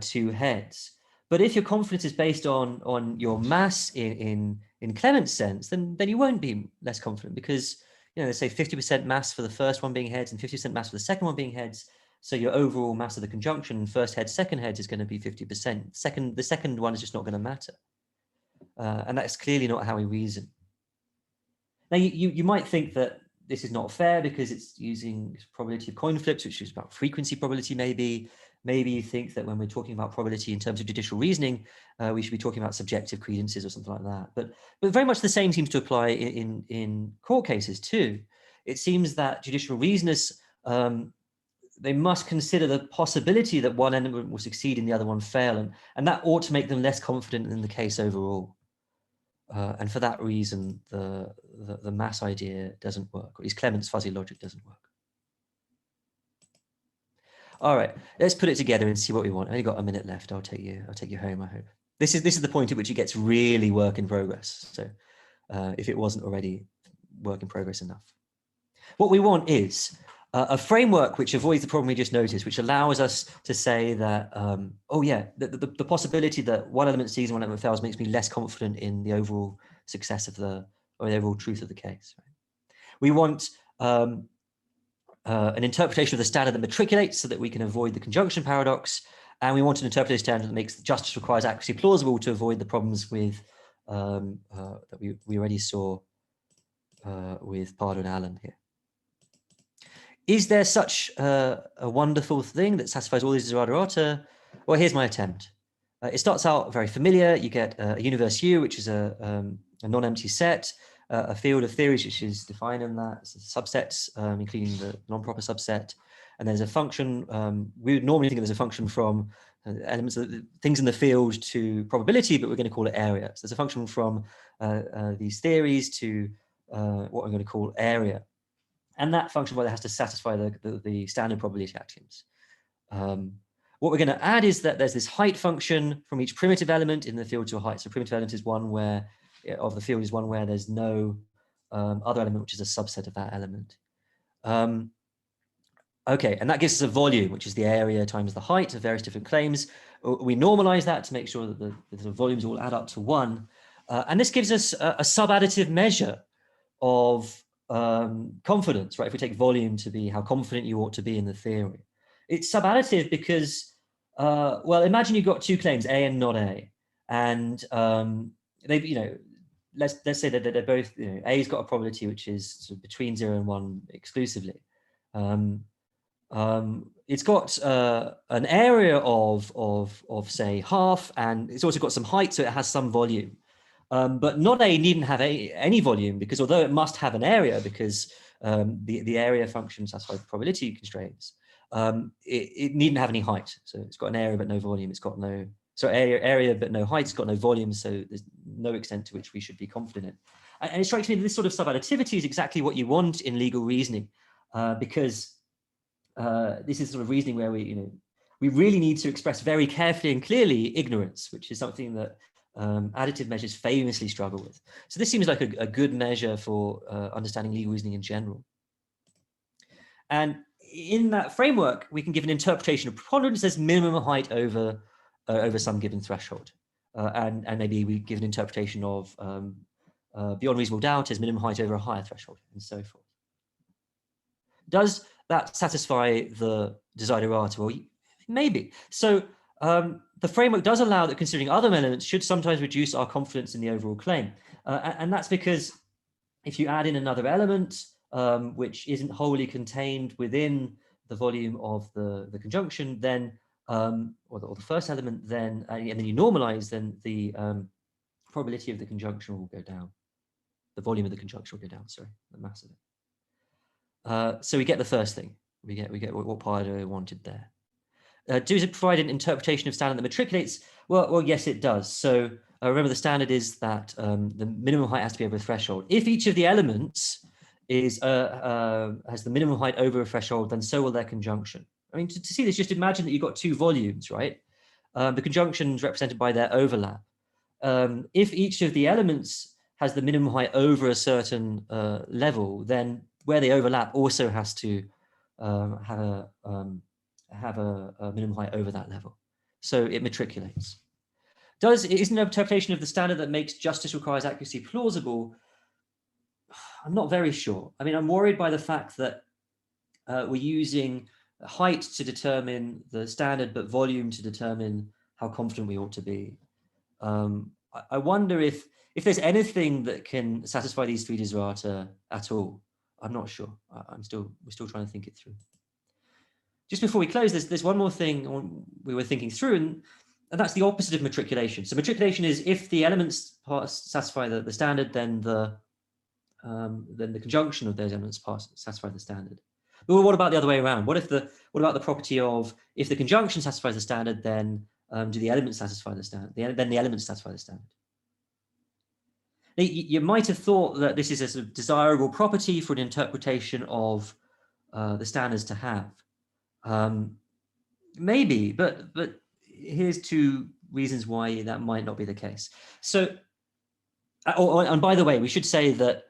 2 heads. But if your confidence is based on your mass in Clement's sense, then you won't be less confident, because, you know, they say 50% mass for the first one being heads and 50% mass for the second one being heads. So your overall mass of the conjunction, first head, second head, is going to be 50%. The second one is just not going to matter. And that's clearly not how we reason. Now, you might think that this is not fair because it's using probability of coin flips, which is about frequency probability maybe. Maybe you think that when we're talking about probability in terms of judicial reasoning, we should be talking about subjective credences or something like that. But very much the same seems to apply in court cases too. It seems that judicial reasoners, they must consider the possibility that one element will succeed and the other one fail. And that ought to make them less confident in the case overall. And for that reason, the mass idea doesn't work, or at least Clement's fuzzy logic doesn't work. All right, let's put it together and see what we want. I only got a minute left. I'll take you home, I hope. This is the point at which it gets really work in progress. So if it wasn't already work in progress enough. What we want is a framework which avoids the problem we just noticed, which allows us to say that, oh yeah, the possibility that one element succeeds and one element fails makes me less confident in the overall success of the overall truth of the case. Right? We want an interpretation of the standard that matriculates so that we can avoid the conjunction paradox, and we want an interpretation standard that makes justice requires accuracy plausible to avoid the problems with that we already saw with Pardo and Allen here. Is there such a wonderful thing that satisfies all these desiderata? Well, here's my attempt. It starts out very familiar. You get a universe U, which is a non-empty set, a field of theories which is defined in that, subsets, including the non-proper subset. And there's a function, we would normally think of it as a function from elements of things in the field to probability, but we're going to call it area. So there's a function from these theories to what I'm going to call area. And that function, well, it has to satisfy the standard probability axioms. What we're going to add is that there's this height function from each primitive element in the field to a height. So primitive element is one where of the field is one where there's no other element which is a subset of that element. Okay, and that gives us a volume, which is the area times the height of various different claims. We normalize that to make sure that the volumes all add up to 1. And this gives us a sub-additive measure of confidence, right? If we take volume to be how confident you ought to be in the theory. It's sub-additive because, well, imagine you've got two claims, A and not A. And they, you know, let's say that they're both, you know, A's got a probability which is sort of between 0 and 1 exclusively. It's got an area of say half, and it's also got some height, so it has some volume. But not A needn't have any volume, because although it must have an area, because the area function satisfies the probability constraints, it needn't have any height. So it's got an area but no volume. It's got no, so area but no height. It's got no volume. So there's no extent to which we should be confident in. And it strikes me that this sort of sub-additivity is exactly what you want in legal reasoning, because this is sort of reasoning where we really need to express very carefully and clearly ignorance, which is something that additive measures famously struggle with. So this seems like a good measure for understanding legal reasoning in general. And in that framework, we can give an interpretation of preponderance as minimum height over some given threshold. And maybe we give an interpretation of beyond reasonable doubt as minimum height over a higher threshold, and so forth. Does that satisfy the desiderata? Well, maybe. So the framework does allow that considering other elements should sometimes reduce our confidence in the overall claim. And that's because if you add in another element, which isn't wholly contained within the volume of the conjunction, then, or the first element, then, and then you normalize, then the probability of the conjunction will go down. The volume of the conjunction will go down, sorry, the mass of it. So we get the first thing. We get what Pardo wanted there. Does it provide an interpretation of standard that matriculates? Well, yes, it does. So remember, the standard is that the minimum height has to be over a threshold. If each of the elements has the minimum height over a threshold, then so will their conjunction. I mean, to see this, just imagine that you've got two volumes, right? The conjunction is represented by their overlap. If each of the elements has the minimum height over a certain level, then where they overlap also has to have a minimum height over that level. So it matriculates. Is an interpretation of the standard that makes justice requires accuracy plausible? I'm not very sure. I mean, I'm worried by the fact that we're using height to determine the standard, but volume to determine how confident we ought to be. I wonder if there's anything that can satisfy these three desiderata at all. I'm not sure. We're still trying to think it through. Just before we close, there's one more thing we were thinking through, and that's the opposite of matriculation. So matriculation is if the elements satisfy the standard, then the conjunction of those elements satisfy the standard. But what about the other way around? What about the property of if the conjunction satisfies the standard, then do the elements satisfy the standard? Then the elements satisfy the standard. Now, you might have thought that this is a sort of desirable property for an interpretation of the standards to have. Maybe, but here's two reasons why that might not be the case. So, and by the way, we should say that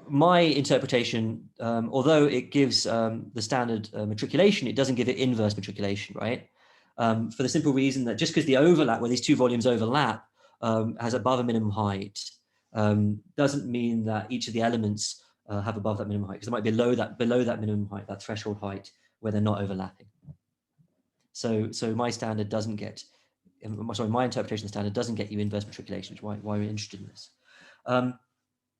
my interpretation, although it gives the standard matriculation, it doesn't give it inverse matriculation, right? For the simple reason that just because the overlap, where these two volumes overlap, has above a minimum height, doesn't mean that each of the elements have above that minimum height, because it might be below that minimum height, that threshold height, where they're not overlapping. So my standard doesn't get, sorry, my interpretation of the standard doesn't get you inverse matriculation, which is why we're interested in this.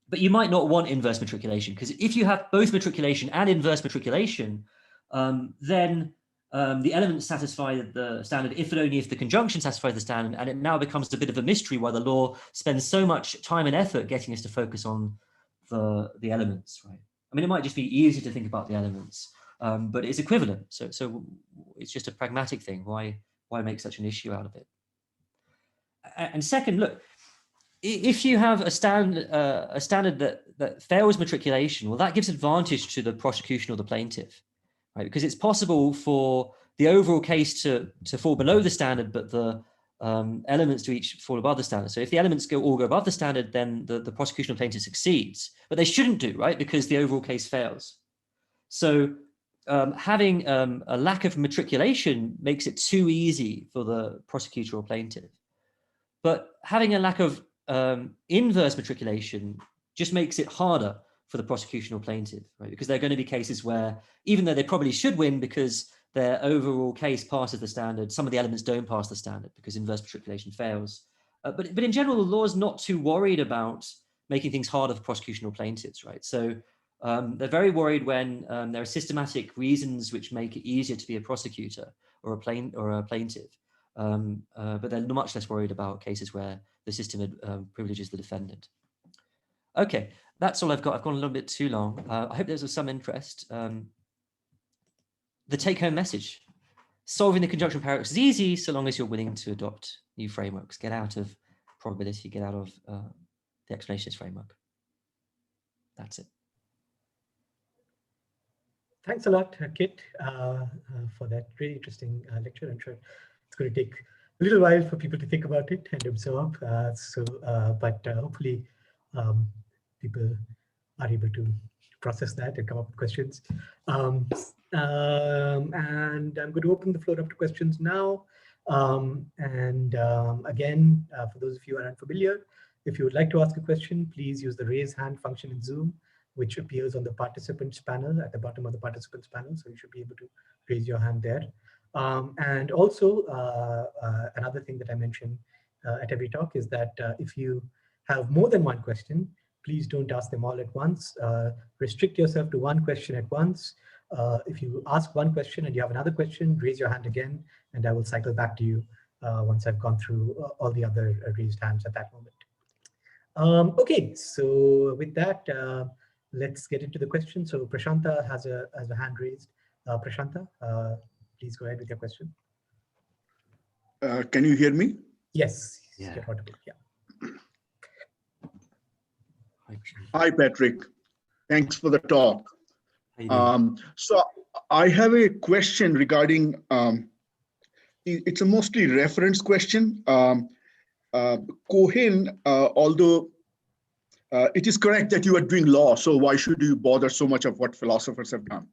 But you might not want inverse matriculation, because if you have both matriculation and inverse matriculation, then the elements satisfy the standard if and only if the conjunction satisfies the standard, and it now becomes a bit of a mystery why the law spends so much time and effort getting us to focus on the elements, right? I mean, it might just be easier to think about the elements, but it's equivalent. So it's just a pragmatic thing. Why make such an issue out of it? And second, look, if you have a standard that fails matriculation, well, that gives advantage to the prosecution or the plaintiff, right? Because it's possible for the overall case to fall below the standard, but the elements to each fall above the standard. So if the elements all go above the standard, then the prosecutional plaintiff succeeds, but they shouldn't do, right? Because the overall case fails. So having a lack of matriculation makes it too easy for the prosecutor or plaintiff. But having a lack of inverse matriculation just makes it harder for the prosecution or plaintiff, right? Because there are going to be cases where, even though they probably should win because their overall case passes the standard, some of the elements don't pass the standard because inverse matriculation fails. But in general, the law is not too worried about making things harder for prosecution or plaintiffs, right? So they're very worried when there are systematic reasons which make it easier to be a prosecutor or a plaintiff. But they're much less worried about cases where the system privileges the defendant. Okay, that's all I've got. I've gone a little bit too long. I hope there's of some interest. The take-home message: solving the conjunction paradox is easy so long as you're willing to adopt new frameworks. Get out of probability, get out of the explanationist framework. That's it. Thanks a lot, Kit, for that really interesting lecture. I'm sure it's going to take a little while for people to think about it and absorb. But hopefully people are able to process that and come up with questions. And I'm going to open the floor up to questions now. Again, for those of you who are unfamiliar, if you would like to ask a question, please use the raise hand function in Zoom, which appears on the participants panel at the bottom of the participants panel. So you should be able to raise your hand there. And also another thing that I mention at every talk is that if you have more than one question, please don't ask them all at once. Restrict yourself to one question at once. If you ask one question and you have another question, raise your hand again, and I will cycle back to you once I've gone through all the other raised hands at that moment. Okay, so with that, let's get into the question. So Prashanta has a hand raised. Prashanta, please go ahead with your question. Can you hear me? Yes. Yeah. You're audible. Yeah. Hi, Patrick. Thanks for the talk. So I have a question regarding, it's a mostly reference question. Cohen, although it is correct that you are doing law, so why should you bother so much of what philosophers have done?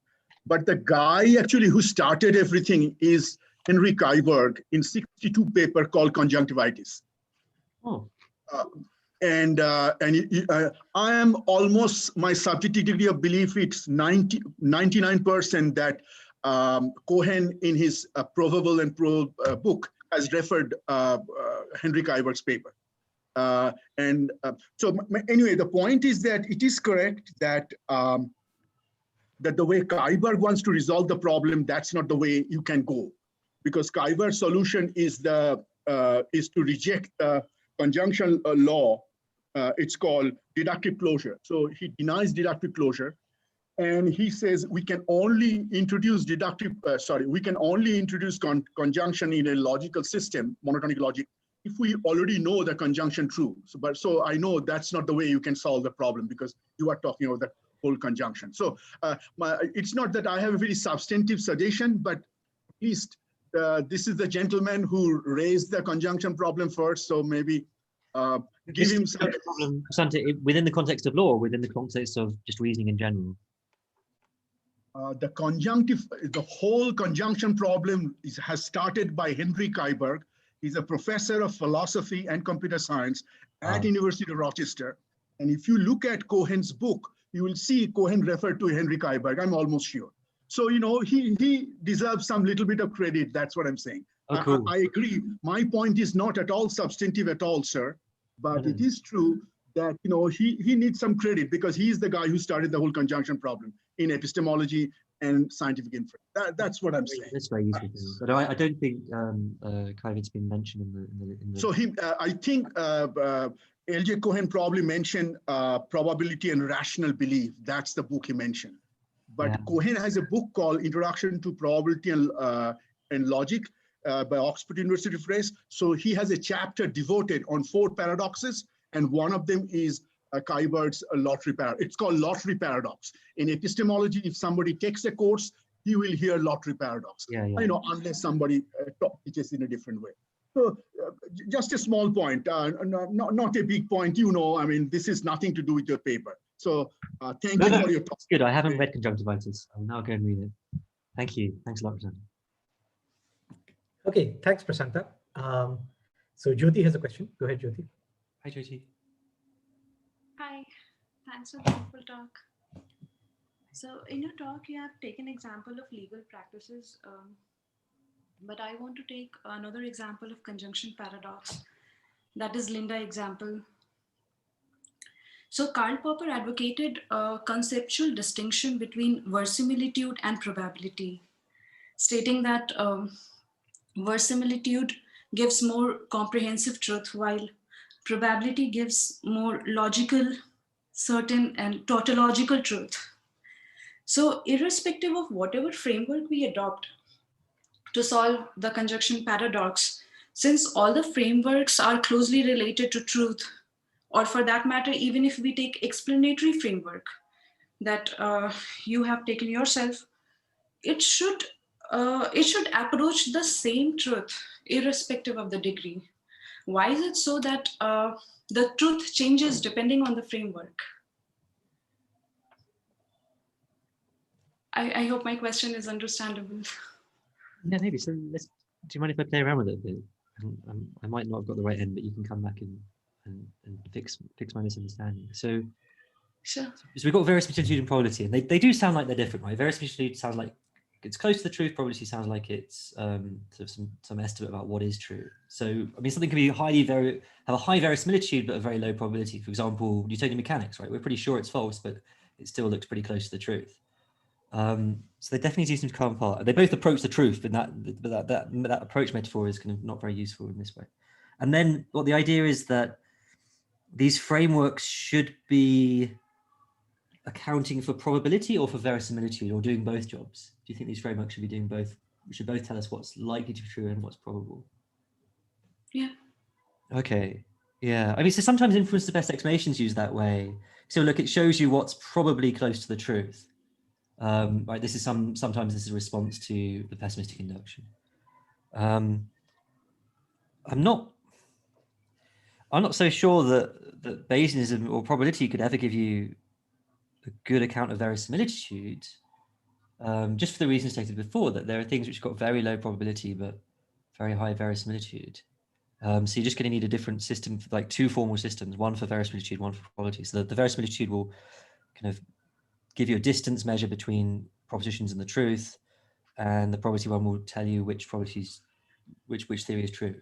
But the guy actually who started everything is Henry Kaiberg in 62 paper called Conjunctivitis. Oh. I am almost, my subjective degree of belief, it's 99% that Cohen in his Probable and Probe book has referred Henry Kaiberg's paper. So anyway, the point is that it is correct that that the way Kaiberg wants to resolve the problem, that's not the way you can go, because Kaiberg's solution is to reject the conjunction law. It's called deductive closure. So he denies deductive closure, and he says we can only introduce conjunction in a logical system, monotonic logic, if we already know the conjunction true. So I know that's not the way you can solve the problem, because you are talking about the whole conjunction. So it's not that I have a very substantive suggestion, but at least this is the gentleman who raised the conjunction problem first. So maybe give him some problem within the context of law, or within the context of just reasoning in general. The whole conjunction problem has started by Henry Kaiberg. He's a professor of philosophy and computer science at University of Rochester. And if you look at Cohen's book, you will see Cohen referred to Henry Kaiberg, I'm almost sure. So, you know, he deserves some little bit of credit. That's what I'm saying. Oh, cool. I agree. My point is not at all substantive at all, sir. But it is true that, you know, he needs some credit, because he's the guy who started the whole conjunction problem in epistemology and scientific inference. That's what I'm saying. That's very useful. But I don't think Kaiberg's been mentioned in the... So I think L.J. Cohen probably mentioned probability and rational belief. That's the book he mentioned. But Cohen has a book called Introduction to Probability and Logic by Oxford University Press. So he has a chapter devoted on 4 paradoxes, and one of them is Kaiberg's lottery paradox. It's called lottery paradox. In epistemology, if somebody takes a course, he will hear lottery paradox. You know, unless somebody teaches in a different way. So just a small point, not a big point, I mean, this is nothing to do with your paper. So thank you for your talk. Good, I haven't read conjunctivitis. I'll now go and read it. Thank you. Thanks a lot, Prasanta. Okay, thanks, Prasanta. So Jyoti has a question. Go ahead, Jyoti. Hi, Jyoti. Hi, thanks for the wonderful talk. So in your talk, you have taken example of legal practices, but I want to take another example of conjunction paradox. That is Linda example. So Karl Popper advocated a conceptual distinction between verisimilitude and probability, stating that verisimilitude gives more comprehensive truth, while probability gives more logical, certain, and tautological truth. So irrespective of whatever framework we adopt to solve the conjunction paradox, since all the frameworks are closely related to truth, or for that matter, even if we take explanatory framework that you have taken yourself, it should approach the same truth irrespective of the degree. Why is it so that the truth changes depending on the framework? I hope my question is understandable. Yeah, maybe. So do you mind if I play around with it a bit? I might not have got the right end, but you can come back and fix my misunderstanding. So, Sure. So we've got verisimilitude and probability, and they do sound like they're different, right? Verisimilitude sounds like it's close to the truth. Probability sounds like it's sort of some estimate about what is true. So, I mean, something can be have a high verisimilitude but a very low probability. For example, Newtonian mechanics, right? We're pretty sure it's false, but it still looks pretty close to the truth. So they definitely do seem to come apart. They both approach the truth, but that approach metaphor is kind of not very useful in this way. And then what the idea is that these frameworks should be accounting for probability or for verisimilitude, or doing both jobs. Do you think these frameworks should be doing both? Should both tell us what's likely to be true and what's probable? Yeah. Okay. Yeah. I mean, so sometimes inference is the best explanations used that way. So look, it shows you what's probably close to the truth. Right. This is sometimes this is a response to the pessimistic induction. I'm not so sure that Bayesianism or probability could ever give you a good account of verisimilitude, just for the reasons stated before, that there are things which got very low probability but very high verisimilitude. So you're just going to need a different system, for like two formal systems, one for verisimilitude, one for probability. So the verisimilitude will kind of give you a distance measure between propositions and the truth, and the probability one will tell you which probabilities, which theory is true.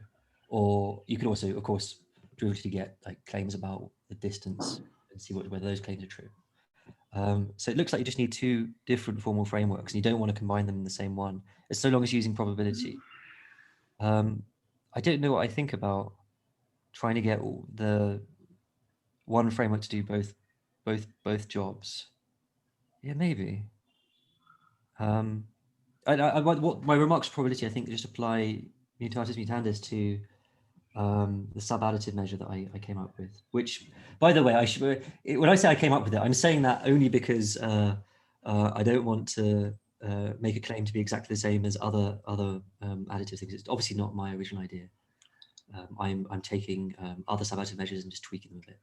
Or you could also, of course, derivatively get like claims about the distance and see whether those claims are true. So it looks like you just need two different formal frameworks, and you don't want to combine them in the same one, as so long as you're using probability. I don't know what I think about trying to get the one framework to do both jobs. Yeah, maybe. What my remarks on probability, I think, just apply mutatis mutandis to the sub-additive measure that I came up with. Which, by the way, when I say I came up with it, I'm saying that only because I don't want to make a claim to be exactly the same as other additive things. It's obviously not my original idea. I'm taking other sub-additive measures and just tweaking them a bit.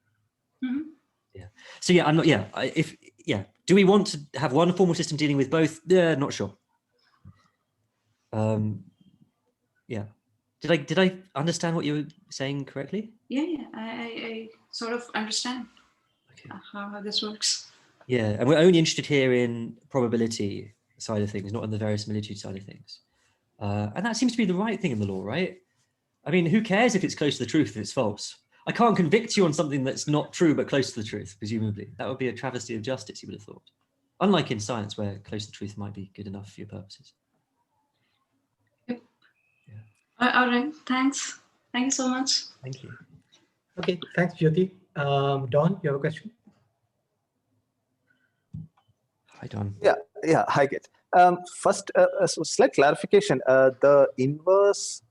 Mm-hmm. Yeah. So yeah, I'm not. Yeah. Do we want to have one formal system dealing with both? Yeah, not sure. Yeah. Did I understand what you were saying correctly? Yeah. I sort of understand how this works. Yeah, and we're only interested here in probability side of things, not in the verisimilitude side of things. And that seems to be the right thing in the law, right? I mean, who cares if it's close to the truth if it's false? I can't convict you on something that's not true but close to the truth, presumably. That would be a travesty of justice, you would have thought. Unlike in science, where close to the truth might be good enough for your purposes. Yep. Yeah. All right, thanks. Thank you so much. Thank you. Okay, thanks, Jyoti. Don, you have a question? Hi, Don. Yeah. Hi, Git. First, so slight clarification. The inverse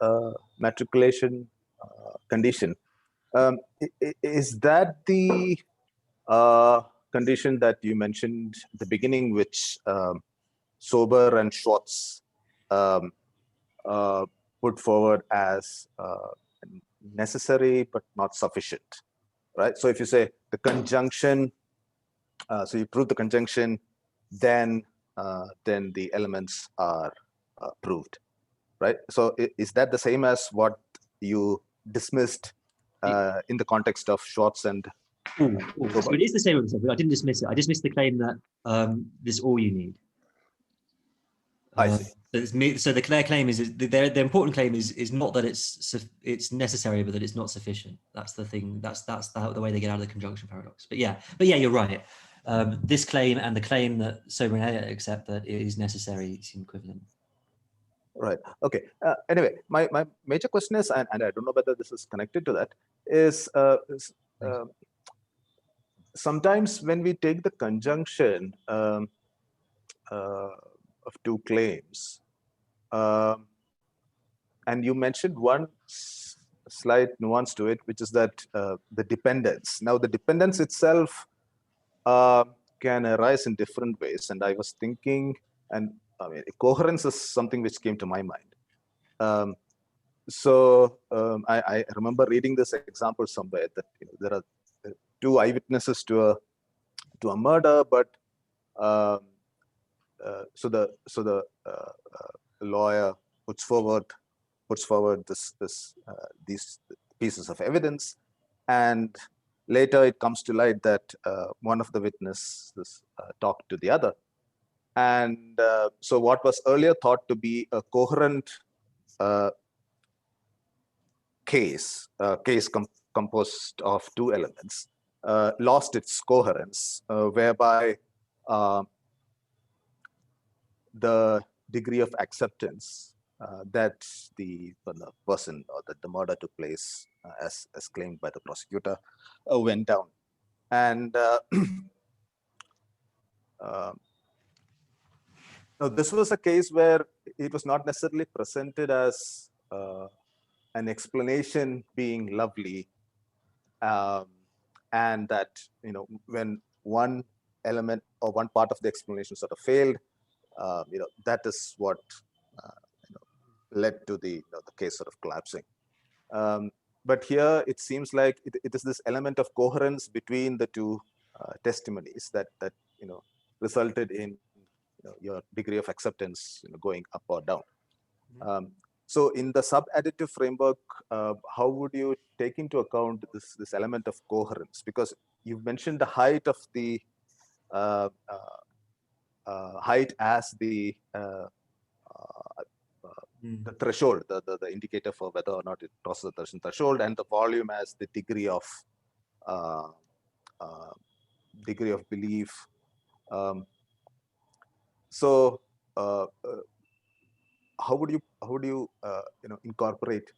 matriculation condition, is that the condition that you mentioned at the beginning, which Sober and Schwartz put forward as necessary but not sufficient, right? So if you say the conjunction, so you prove the conjunction, then the elements are proved, right? So is that the same as what you dismissed in the context of Schwartz and So it is the same. I didn't dismiss it. I dismissed the claim that this is all you need. I see. So the Claire claim is the important claim is not that it's necessary, but that it's not sufficient. That's the thing. That's the way they get out of the conjunction paradox. But yeah, you're right. This claim and the claim that Sober and Elliott accept that it is necessary seem equivalent. Right. Okay. Anyway, my major question is, and I don't know whether this is connected to that, is sometimes when we take the conjunction of two claims, and you mentioned one slight nuance to it, which is that the dependence. Now, the dependence itself can arise in different ways, and I was thinking, and I mean, coherence is something which came to my mind. I remember reading this example somewhere that there are two eyewitnesses to a murder, but so the lawyer puts forward these pieces of evidence, and later it comes to light that one of the witnesses talked to the other. And so what was earlier thought to be a coherent case composed of two elements lost its coherence, whereby the degree of acceptance that the person or that the murder took place as claimed by the prosecutor went down. And now, this was a case where it was not necessarily presented as an explanation being lovely, and that when one element or one part of the explanation sort of failed, that is what led to the case sort of collapsing. But here it seems like it is this element of coherence between the two testimonies that resulted in your degree of acceptance going up or down. So in the sub-additive framework, how would you take into account this element of coherence? Because you've mentioned the height of the height as the threshold, the indicator for whether or not it crosses the threshold, and the volume as the degree of belief. So how would you incorporate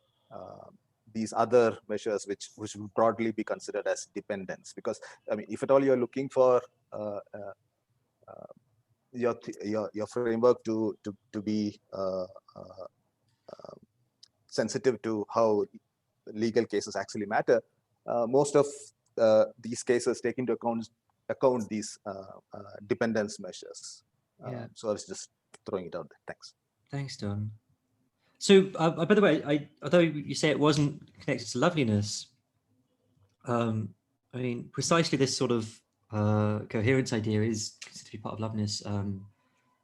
these other measures which would broadly be considered as dependence? Because I mean, if at all you're looking for your framework to be sensitive to how legal cases actually matter, most of these cases take into account these dependence measures. So I was just throwing it out there. Thanks, Don. So, by the way, although you say it wasn't connected to loveliness, I mean, precisely this sort of coherence idea is considered to be part of loveliness.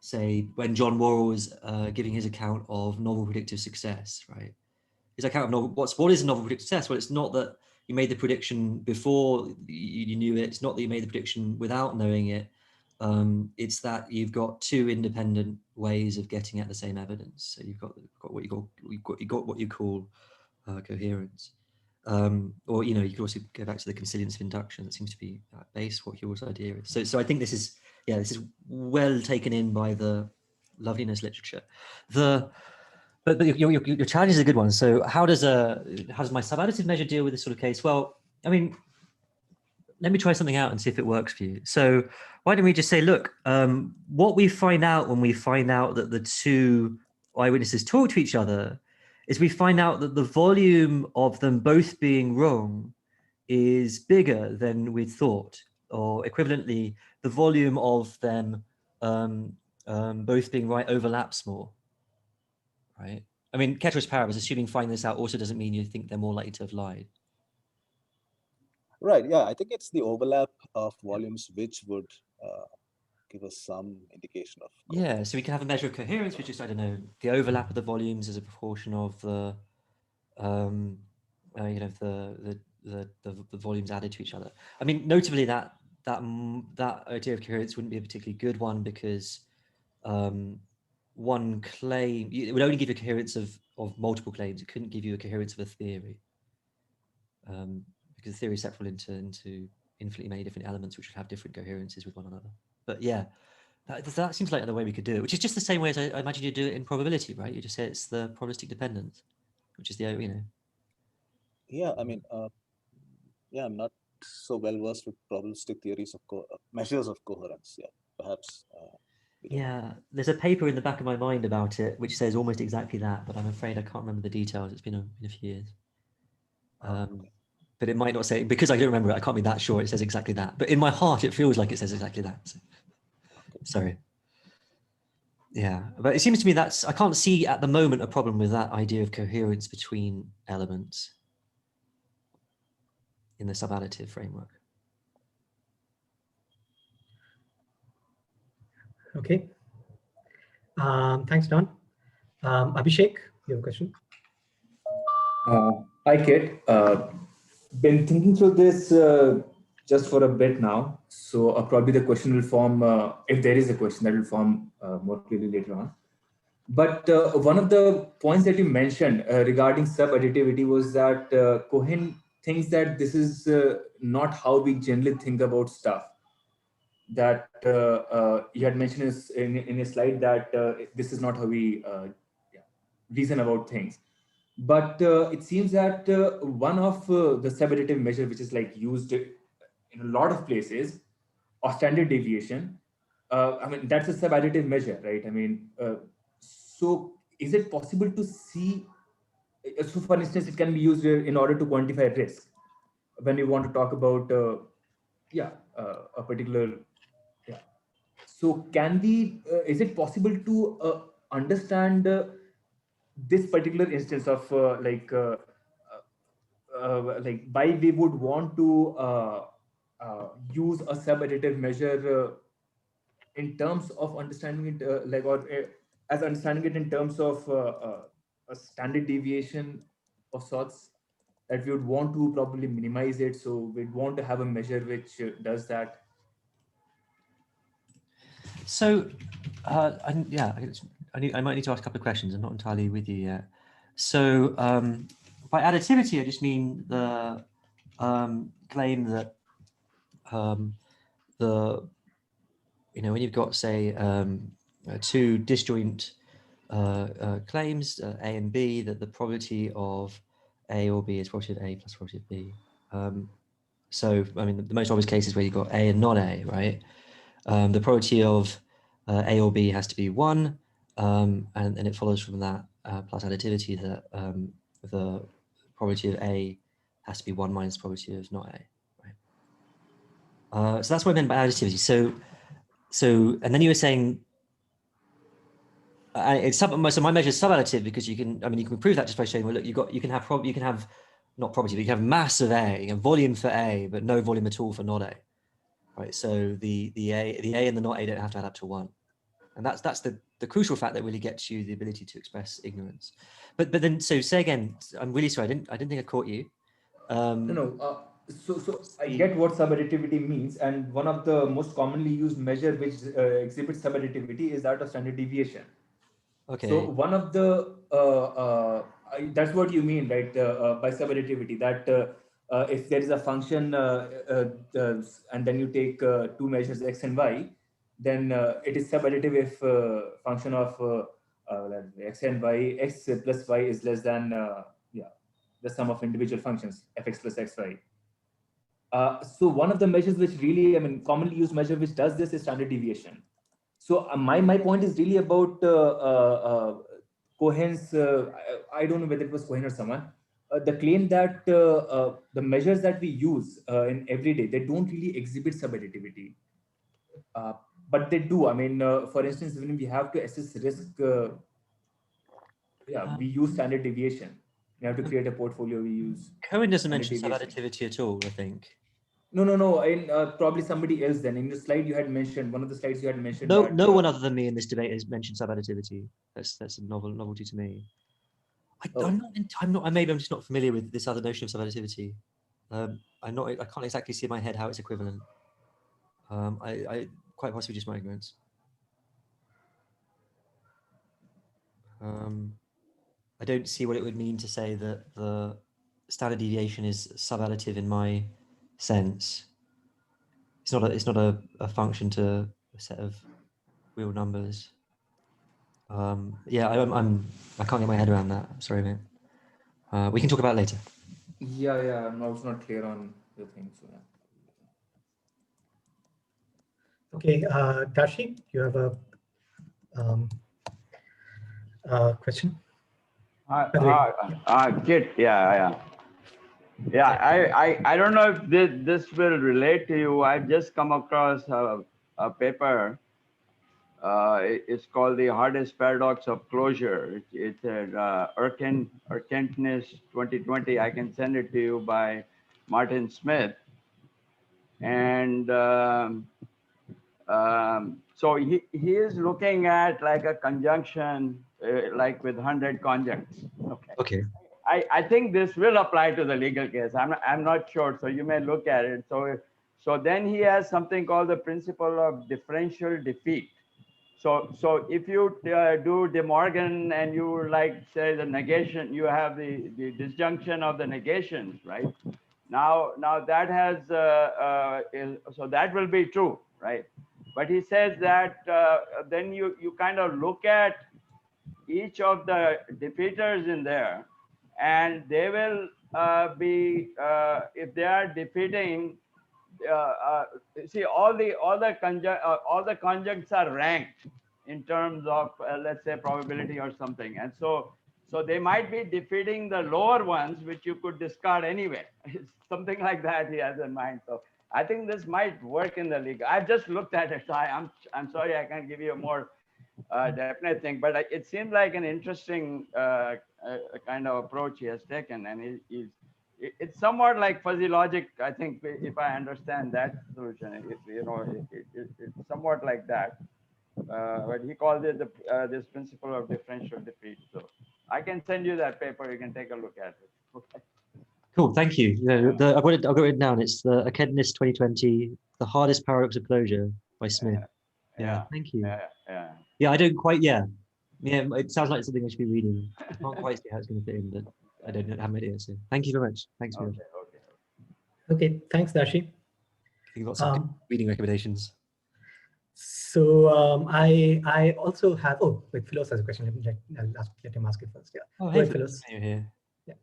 Say, when John Worrell was giving his account of novel predictive success, right? His account of novel, what is a novel predictive success? Well, it's not that you made the prediction before you knew it. It's not that you made the prediction without knowing it. It's that you've got two independent ways of getting at the same evidence. So you've got what you call coherence, or you could also go back to the consilience of induction. That seems to be at base what Whewell's idea is. So I think this is well taken in by the loveliness literature. But your challenge is a good one. So how does my sub-additive measure deal with this sort of case? Well, I mean, let me try something out and see if it works for you. So why don't we just say, look, what we find out when we find out that the two eyewitnesses talk to each other is we find out that the volume of them both being wrong is bigger than we thought, or equivalently, the volume of them both being right overlaps more, right? I mean, ceteris paribus, assuming finding this out also doesn't mean you think they're more likely to have lied. Right. Yeah, I think it's the overlap of volumes which would give us some indication of. Yeah, so we can have a measure of coherence, which is, I don't know, the overlap of the volumes as a proportion of the, you know, the volumes added to each other. I mean, notably that idea of coherence wouldn't be a particularly good one, because one claim, it would only give you a coherence of multiple claims. It couldn't give you a coherence of a theory, because the theory is separable into infinitely many different elements which would have different coherences with one another. But yeah, that seems like the way we could do it, which is just the same way as I imagine you do it in probability, right? You just say it's the probabilistic dependence, which is the, you know. Yeah, I mean, yeah, I'm not so well versed with probabilistic theories of measures of coherence. Yeah, perhaps. Yeah, there's a paper in the back of my mind about it which says almost exactly that, but I'm afraid I can't remember the details. It's been a few years. Okay. But it might not say, because I don't remember it, I can't be that sure it says exactly that. But in my heart, it feels like it says exactly that. So, sorry. Yeah, but it seems to me I can't see at the moment a problem with that idea of coherence between elements in the sub-additive framework. Okay. Thanks, Don. Abhishek, you have a question? Hi, Kit. Been thinking through this just for a bit now. So probably the question will form, if there is a question, that will form more clearly later on. But one of the points that you mentioned regarding sub-additivity was that Cohen thinks that this is not how we generally think about stuff. That you had mentioned in a slide that this is not how we reason about things. But it seems that one of the sub-additive measure, which is like used in a lot of places, or standard deviation, I mean, that's a sub-additive measure, right? I mean, so is it possible to see, so for instance, it can be used in order to quantify risk when we want to talk about, a particular, So can we, is it possible to understand this particular instance of why we would want to use a sub-additive measure in terms of understanding it, as understanding it in terms of a standard deviation of sorts, that we would want to probably minimize it. So we'd want to have a measure which does that. So, I might need to ask a couple of questions. I'm not entirely with you yet. So, by additivity, I just mean the claim that when you've got, say, two disjoint claims, A and B, that the probability of A or B is probability of A plus probability of B. So, I mean, the most obvious case is where you've got A and not A, right? The probability of A or B has to be 1, and it follows from that plus additivity that the probability of A has to be 1 minus the probability of not A, right? So that's what I meant by additivity. So, and then you were saying, so my measure is sub-additive because you can prove that just by showing, well, look, you can have not probability, but you can have mass of A, you have volume for A, but no volume at all for not A. Right, so the A and the not A don't have to add up to 1, and that's the crucial fact that really gets you the ability to express ignorance. But then, so say again. I'm really sorry. I didn't think I caught you. So I get what sub-additivity means, and one of the most commonly used measure which exhibits sub-additivity is that of standard deviation. Okay. So one of the that's what you mean, right? By sub-additivity, that if there is a function and then you take two measures x and y, then it is sub-additive if function of x and y, x plus y is less than the sum of individual functions fx plus xy. So one of the measures which really, commonly used measure which does this is standard deviation. So my point is really about Cohen's, I don't know whether it was Cohen or someone, the claim that the measures that we use in everyday, they don't really exhibit sub-additivity. But they do. For instance, when we have to assess risk, Yeah, we use standard deviation. We have to create a portfolio. We use. Cohen doesn't standard mention deviation. sub-additivity at all, I think. No. In probably somebody else. Then in the slide you had mentioned, one of the slides you had mentioned. No, that, no one other than me in this debate has mentioned sub-additivity. That's a novelty to me. I'm not. Maybe I'm just not familiar with this other notion of sub-additivity. I can't exactly see in my head how it's equivalent. I quite possibly just my ignorance. I don't see what it would mean to say that the standard deviation is sub-additive in my sense. It's not a function to a set of real numbers. Yeah, I can't get my head around that. I'm sorry, mate. We can talk about it later. Yeah. I'm also not clear on the thing. So yeah. Okay, Dashi, you have a question? Kit, yeah. I don't know if this will relate to you. I've just come across a paper. It's called the hardest paradox of closure. It's Erkenntnis 2020. I can send it to you by Martin Smith. And so he is looking at like a conjunction, like with 100 conjuncts. Okay. I think this will apply to the legal case. I'm not sure. So you may look at it. So then he has something called the principle of differential defeat. So if you do De Morgan and you like say the negation, you have the disjunction of the negations, right? Now that has so that will be true, right? But he says that then you kind of look at each of the defeaters in there, and they will be if they are defeating. See, all the conjuncts are ranked in terms of let's say probability or something, and so they might be defeating the lower ones, which you could discard anyway. Something like that he has in mind. So I think this might work in the league. I've just looked at it, so I'm sorry I can't give you a more definite thing, but it seems like an interesting kind of approach he has taken, and it's somewhat like fuzzy logic, I think, if I understand that solution. It's somewhat like that. But he calls it this principle of differential defeat. So I can send you that paper. You can take a look at it. Okay. Cool, thank you. I've got it down. It's the Erkenntnis 2020, The Hardest Paradox of Closure by Smith. Yeah, thank you. Yeah, I don't quite. Yeah, it sounds like something I should be reading. I can't quite see how it's going to fit in, but I don't have an idea. So thank you very much. Thanks, for Okay, thanks, Dashi. You've got some reading recommendations. So I also have. Oh, wait, Philos has a question. Let him ask it first. Yeah. Oh, hey, Philos. You're here. Yeah.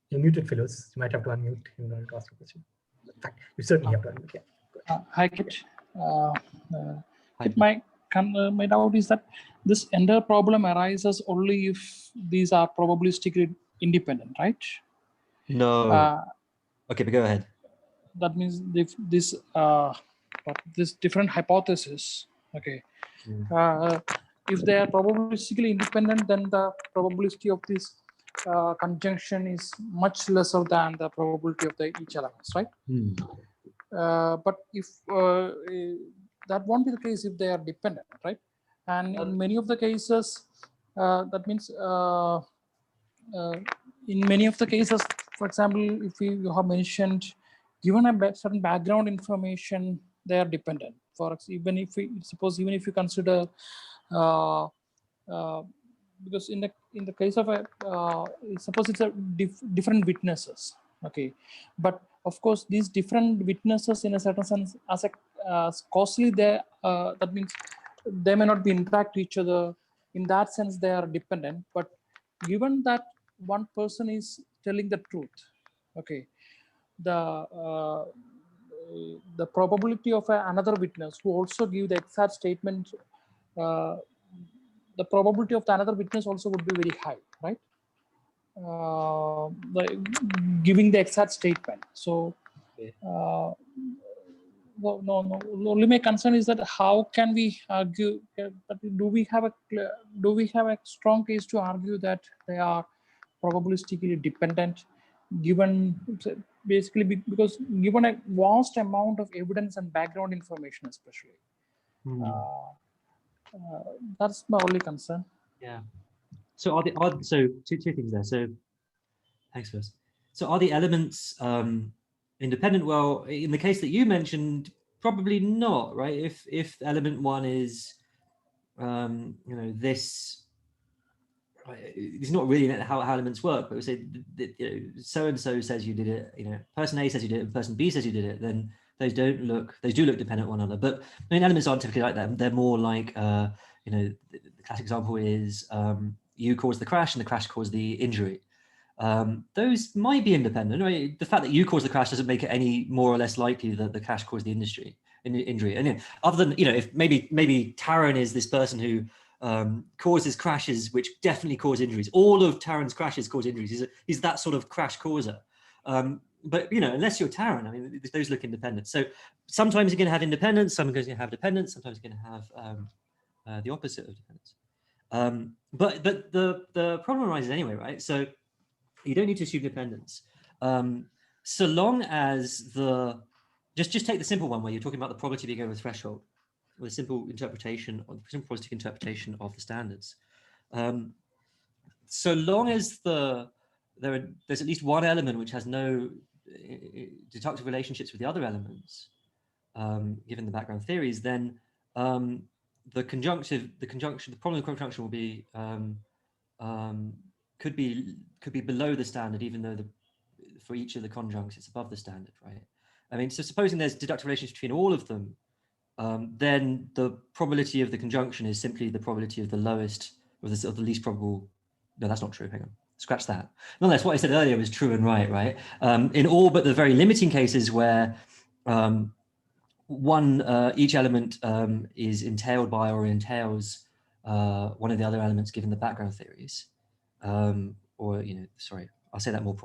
You're muted, Philos. You might have to unmute in order to ask your question. In fact, you certainly have to unmute. Yeah. Hi, Kit. My doubt is that this entire problem arises only if these are probabilistically independent, right? No. Okay, but go ahead. That means if this different hypothesis, okay, if they are probabilistically independent, then the probability of this conjunction is much lesser than the probability of the each elements, right? But if that won't be the case if they are dependent, right? And in many of the cases, that means in many of the cases, for example, if you have mentioned, given a certain background information, they are dependent. For even if you consider, because in the case of a suppose it's a different witnesses, okay, but of course these different witnesses in a certain sense as causally that means they may not be interact each other. In that sense, they are dependent. But given that one person is telling the truth, okay, the probability of another witness who also give the exact statement, the probability of the another witness also would be very high, right? Giving the exact statement. So well, no. Only my concern is that how can we argue? Do we have a strong case to argue that they are probabilistically dependent, given basically because given a vast amount of evidence and background information, especially. That's my only concern. Yeah. So so two things there. So thanks first. So are the elements independent? Well, in the case that you mentioned, probably not, right? If element one is this, it's not really how elements work, but we say so and so says you did it, person A says you did it, and person B says you did it, then they do look dependent on one another. But I mean, elements aren't typically like that. They're more like the classic example is you caused the crash and the crash caused the injury. Those might be independent, right? The fact that you caused the crash doesn't make it any more or less likely that the crash caused the injury. And other than if maybe Taran is this person who causes crashes which definitely cause injuries. All of Taran's crashes cause injuries. He's that sort of crash causer. But unless you're Taran, I mean, those look independent. So sometimes you're going to have independence, sometimes you're going to have dependence, sometimes you're going to have the opposite of dependence. But the problem arises anyway, right? So you don't need to assume dependence. So long as just take the simple one where you're talking about the probability being over the threshold, with a simple interpretation, or simple probabilistic interpretation of the standards. So long as there's at least one element which has no deductive relationships with the other elements, given the background theories, then the problem of conjunction will be could be below the standard, even though for each of the conjuncts it's above the standard, right? I mean, so supposing there's deductive relations between all of them, then the probability of the conjunction is simply the probability of the lowest or the least probable. No, that's not true. Hang on, scratch that. Nonetheless, what I said earlier was true and right? In all but the very limiting cases where each element is entailed by or entails one of the other elements given the background theories, sorry, I'll say that more.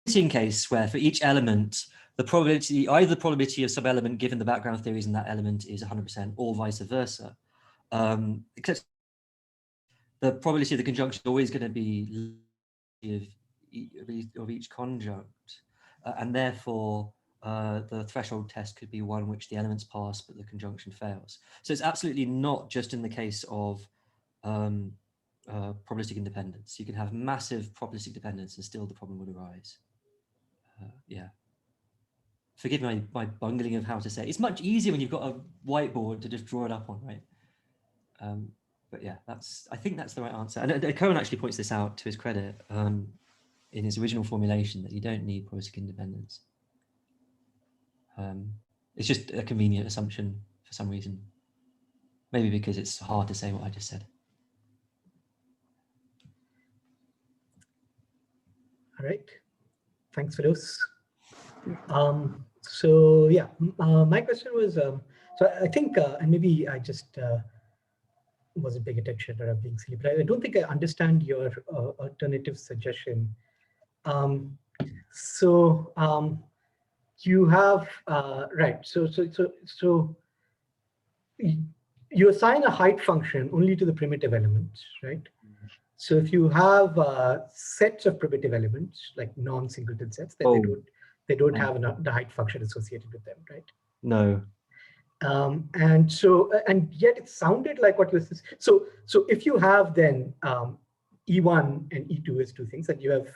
Limiting case where for each element, either the probability of sub-element given the background theories in that element is 100% or vice versa. Except the probability of the conjunction is always going to be of each conjunct. And therefore, the threshold test could be one which the elements pass, but the conjunction fails. So it's absolutely not just in the case of probabilistic independence. You can have massive probabilistic dependence and still the problem would arise. Yeah. Forgive my bungling of how to say it. It's much easier when you've got a whiteboard to just draw it up on, right? But yeah, I think that's the right answer. And Cohen actually points this out to his credit in his original formulation, that you don't need probabilistic independence. It's just a convenient assumption for some reason. Maybe because it's hard to say what I just said. All right. Thanks for those. So yeah, my question was, so I think, and maybe I just wasn't paying attention or I'm being silly, but I don't think I understand your alternative suggestion. You have, right, so you assign a height function only to the primitive elements, right? So if you have sets of primitive elements, like non-singleton sets, then they don't have the height function associated with them, right? No. And yet it sounded like what was this. So if you have then E1 and E2 as two things, and you have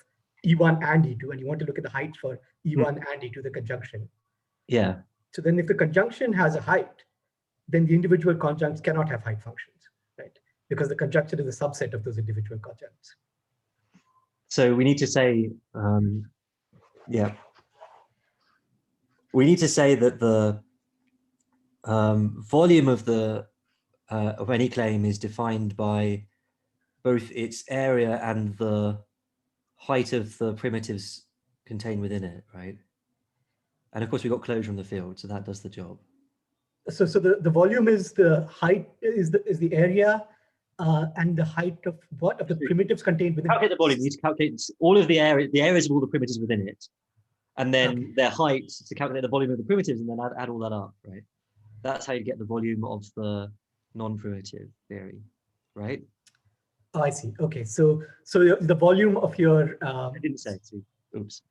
E1 and E2, and you want to look at the height for E1 and E2, the conjunction. Yeah. So then if the conjunction has a height, then the individual conjuncts cannot have height functions, right? Because the conjunction is a subset of those individual conjuncts. So we need to say, we need to say that the volume of any claim is defined by both its area and the height of the primitives contained within it, right? And of course, we've got closure on the field, so that does the job. So the volume is the height, is the area, and the height of what? Of the primitives contained within it. Calculate the volume. You need to calculate all of the areas of all the primitives within it. and then their height to calculate the volume of the primitives, and then add all that up, right? That's how you get the volume of the non-primitive theory, right? Oh, I see. Okay, so the volume of your I didn't say. Oops.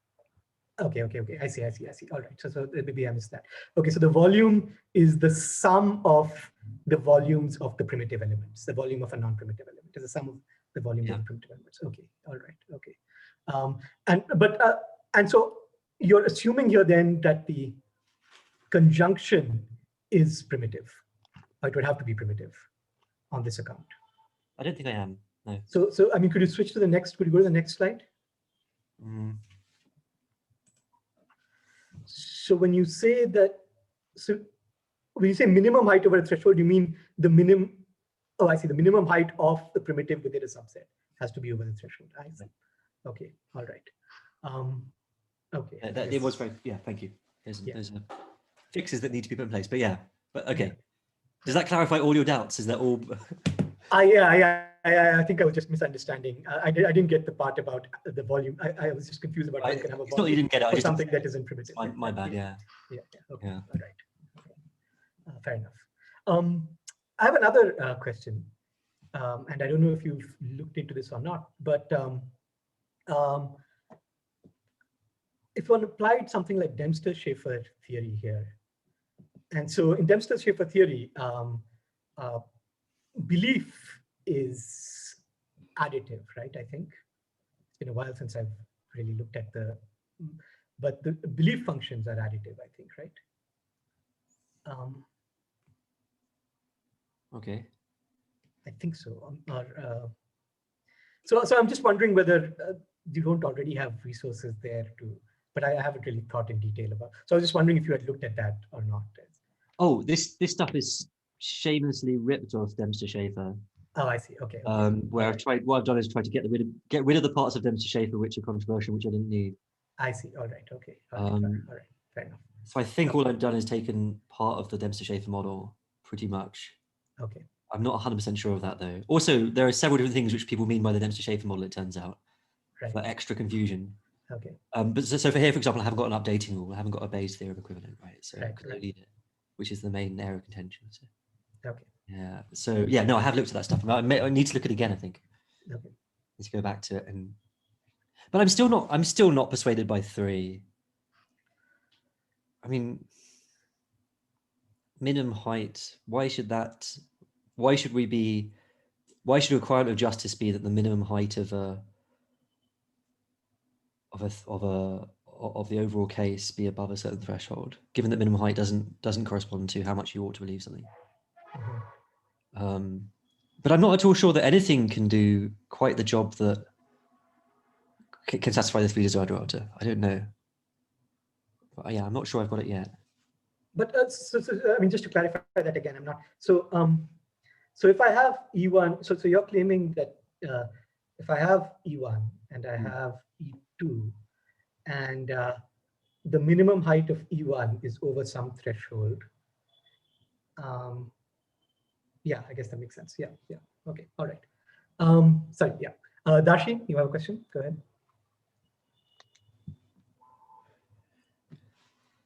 Okay. I see. All right. So maybe I missed that. Okay, so the volume is the sum of the volumes of the primitive elements. The volume of a non-primitive element is the sum of the volume of the primitive elements. Okay. All right. Okay. And so you're assuming here then that the conjunction is primitive, or it would have to be primitive on this account. I don't think I am. No. So I mean, could you switch to the next? Could you go to the next slide? So when you say that, so when you say minimum height over a threshold, you mean the minimum? Oh, I see. The minimum height of the primitive within a subset has to be over the threshold. I see. Okay. All right. Okay. It was very. Yeah. Thank you. There's fixes that need to be put in place. But yeah. But okay. Yeah. Does that clarify all your doubts? Is that all? I think I was just misunderstanding. I didn't get the part about the volume. I was just confused about how you can have a volume. It's not that you didn't get it. For something that isn't primitive. My bad. Yeah. Okay. Yeah. All right. Fair enough. I have another question, and I don't know if you've looked into this or not, but if one applied something like Dempster-Schaeffer theory here, and so in Dempster-Schaeffer theory, belief is additive, right? I think it's been a while since I've really looked at but the belief functions are additive, I think, right? Okay. I think so. So I'm just wondering whether you don't already have resources there but I haven't really thought in detail about. So I was just wondering if you had looked at that or not. Oh, this stuff is shamelessly ripped off Dempster-Schaeffer. Oh, I see. Okay. What I've done is try to get rid of the parts of Dempster-Schaeffer which are controversial, which I didn't need. I see. All right. Okay. All right. Fair enough. So I think all I've done is taken part of the Dempster-Schaeffer model, pretty much. Okay. I'm not 100% sure of that though. Also, there are several different things which people mean by the Dempster-Schaeffer model, it turns out, for extra confusion. Okay. But so for here, for example, I haven't got an updating rule. I haven't got a Bayes theorem equivalent, right? So I don't need it, which is the main area of contention. So. Okay. Yeah. So yeah, no, I have looked at that stuff. I need to look at it again, I think. Okay. Let's go back to it. But I'm still not persuaded by 3. I mean, minimum height. Why should a requirement of justice be that the minimum height of the overall case be above a certain threshold, given that minimum height doesn't correspond to how much you ought to believe something? Mm-hmm. But I'm not at all sure that anything can do quite the job that can satisfy the 3 desired order. I don't know. But yeah, I'm not sure I've got it yet. But I mean, just to clarify that again, I'm not. So if I have E1, so you're claiming that if I have E1 and I have E2, and the minimum height of E1 is over some threshold. Yeah, I guess that makes sense. Yeah. Okay. All right. Sorry. Yeah. Darshi, you have a question? Go ahead.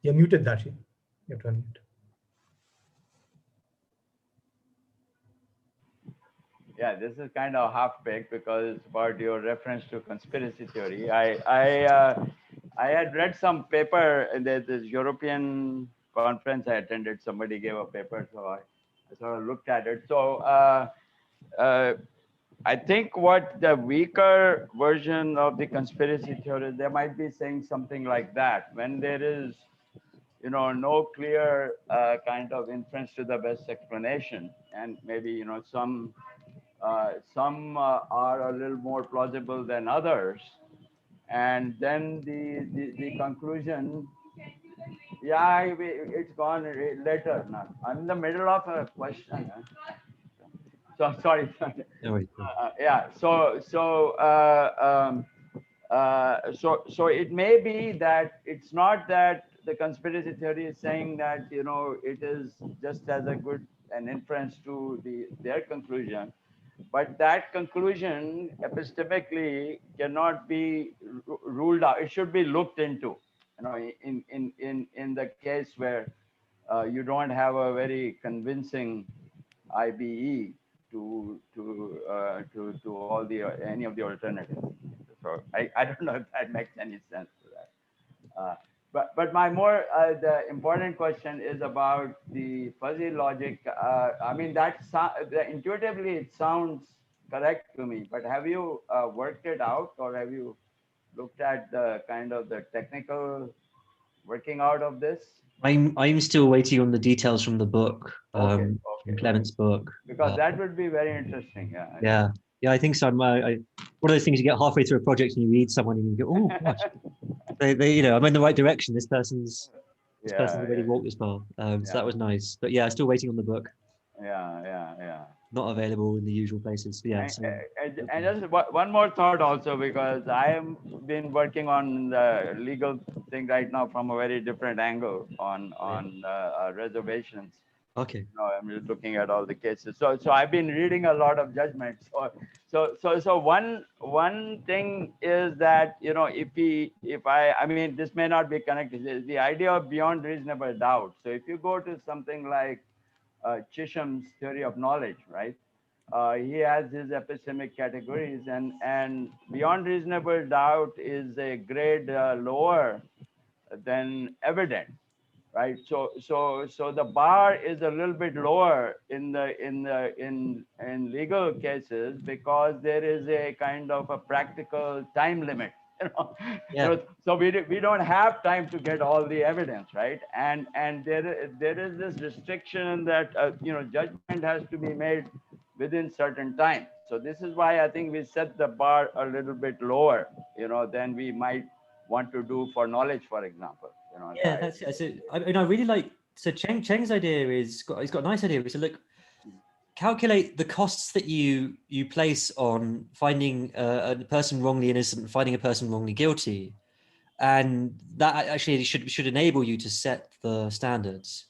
You're muted, Darshi. You have to unmute. Yeah, this is kind of half-baked because it's about your reference to conspiracy theory. I had read some paper in this European conference I attended. Somebody gave a paper, so I sort of looked at it. So I think what the weaker version of the conspiracy theory, they might be saying something like that. When there is, no clear kind of inference to the best explanation, and maybe, some are a little more plausible than others. And then the conclusion, it's gone later now. I'm in the middle of a question. So sorry. So it may be that it's not that the conspiracy theory is saying that, it is just as a good an inference to their conclusion, but that conclusion epistemically cannot be ruled out. It should be looked into. know, in the case where you don't have a very convincing IBE to all the any of the alternatives. So I don't know if that makes any sense to that. But my more the important question is about the fuzzy logic. I mean intuitively it sounds correct to me. But have you worked it out, or have you looked at the kind of the technical working out of this? I'm still waiting on the details from the book, Okay. from Clement's book. Because that would be very interesting. Yeah. Yeah, I think so. One of those things you get halfway through a project and you read someone and you go, oh gosh, they I'm in the right direction. This person's already walked this path. So that was nice. But yeah, still waiting on the book. Yeah. Not available in the usual places. But yeah. And just one more thought also, because I have been working on the legal thing right now from a very different angle on reservations. Okay. You know, I'm just looking at all the cases. So I've been reading a lot of judgments. So one thing is that, you know, I mean, this may not be connected. It's the idea of beyond reasonable doubt. So if you go to something like Chisholm's theory of knowledge, right? He has his epistemic categories, and beyond reasonable doubt is a grade lower than evidence, right? So the bar is a little bit lower in legal cases because there is a kind of a practical time limit. You know? Yeah. So we don't have time to get all the evidence, right? And there is this restriction that you know, judgment has to be made within certain time. So this is why I think we set the bar a little bit lower, you know, than we might want to do for knowledge, for example. You know. Yeah, that's it. I mean, I really like, so Cheng's idea he's got a nice idea. So look, calculate the costs that you place on finding a person wrongly innocent, finding a person wrongly guilty, and that actually should enable you to set the standards.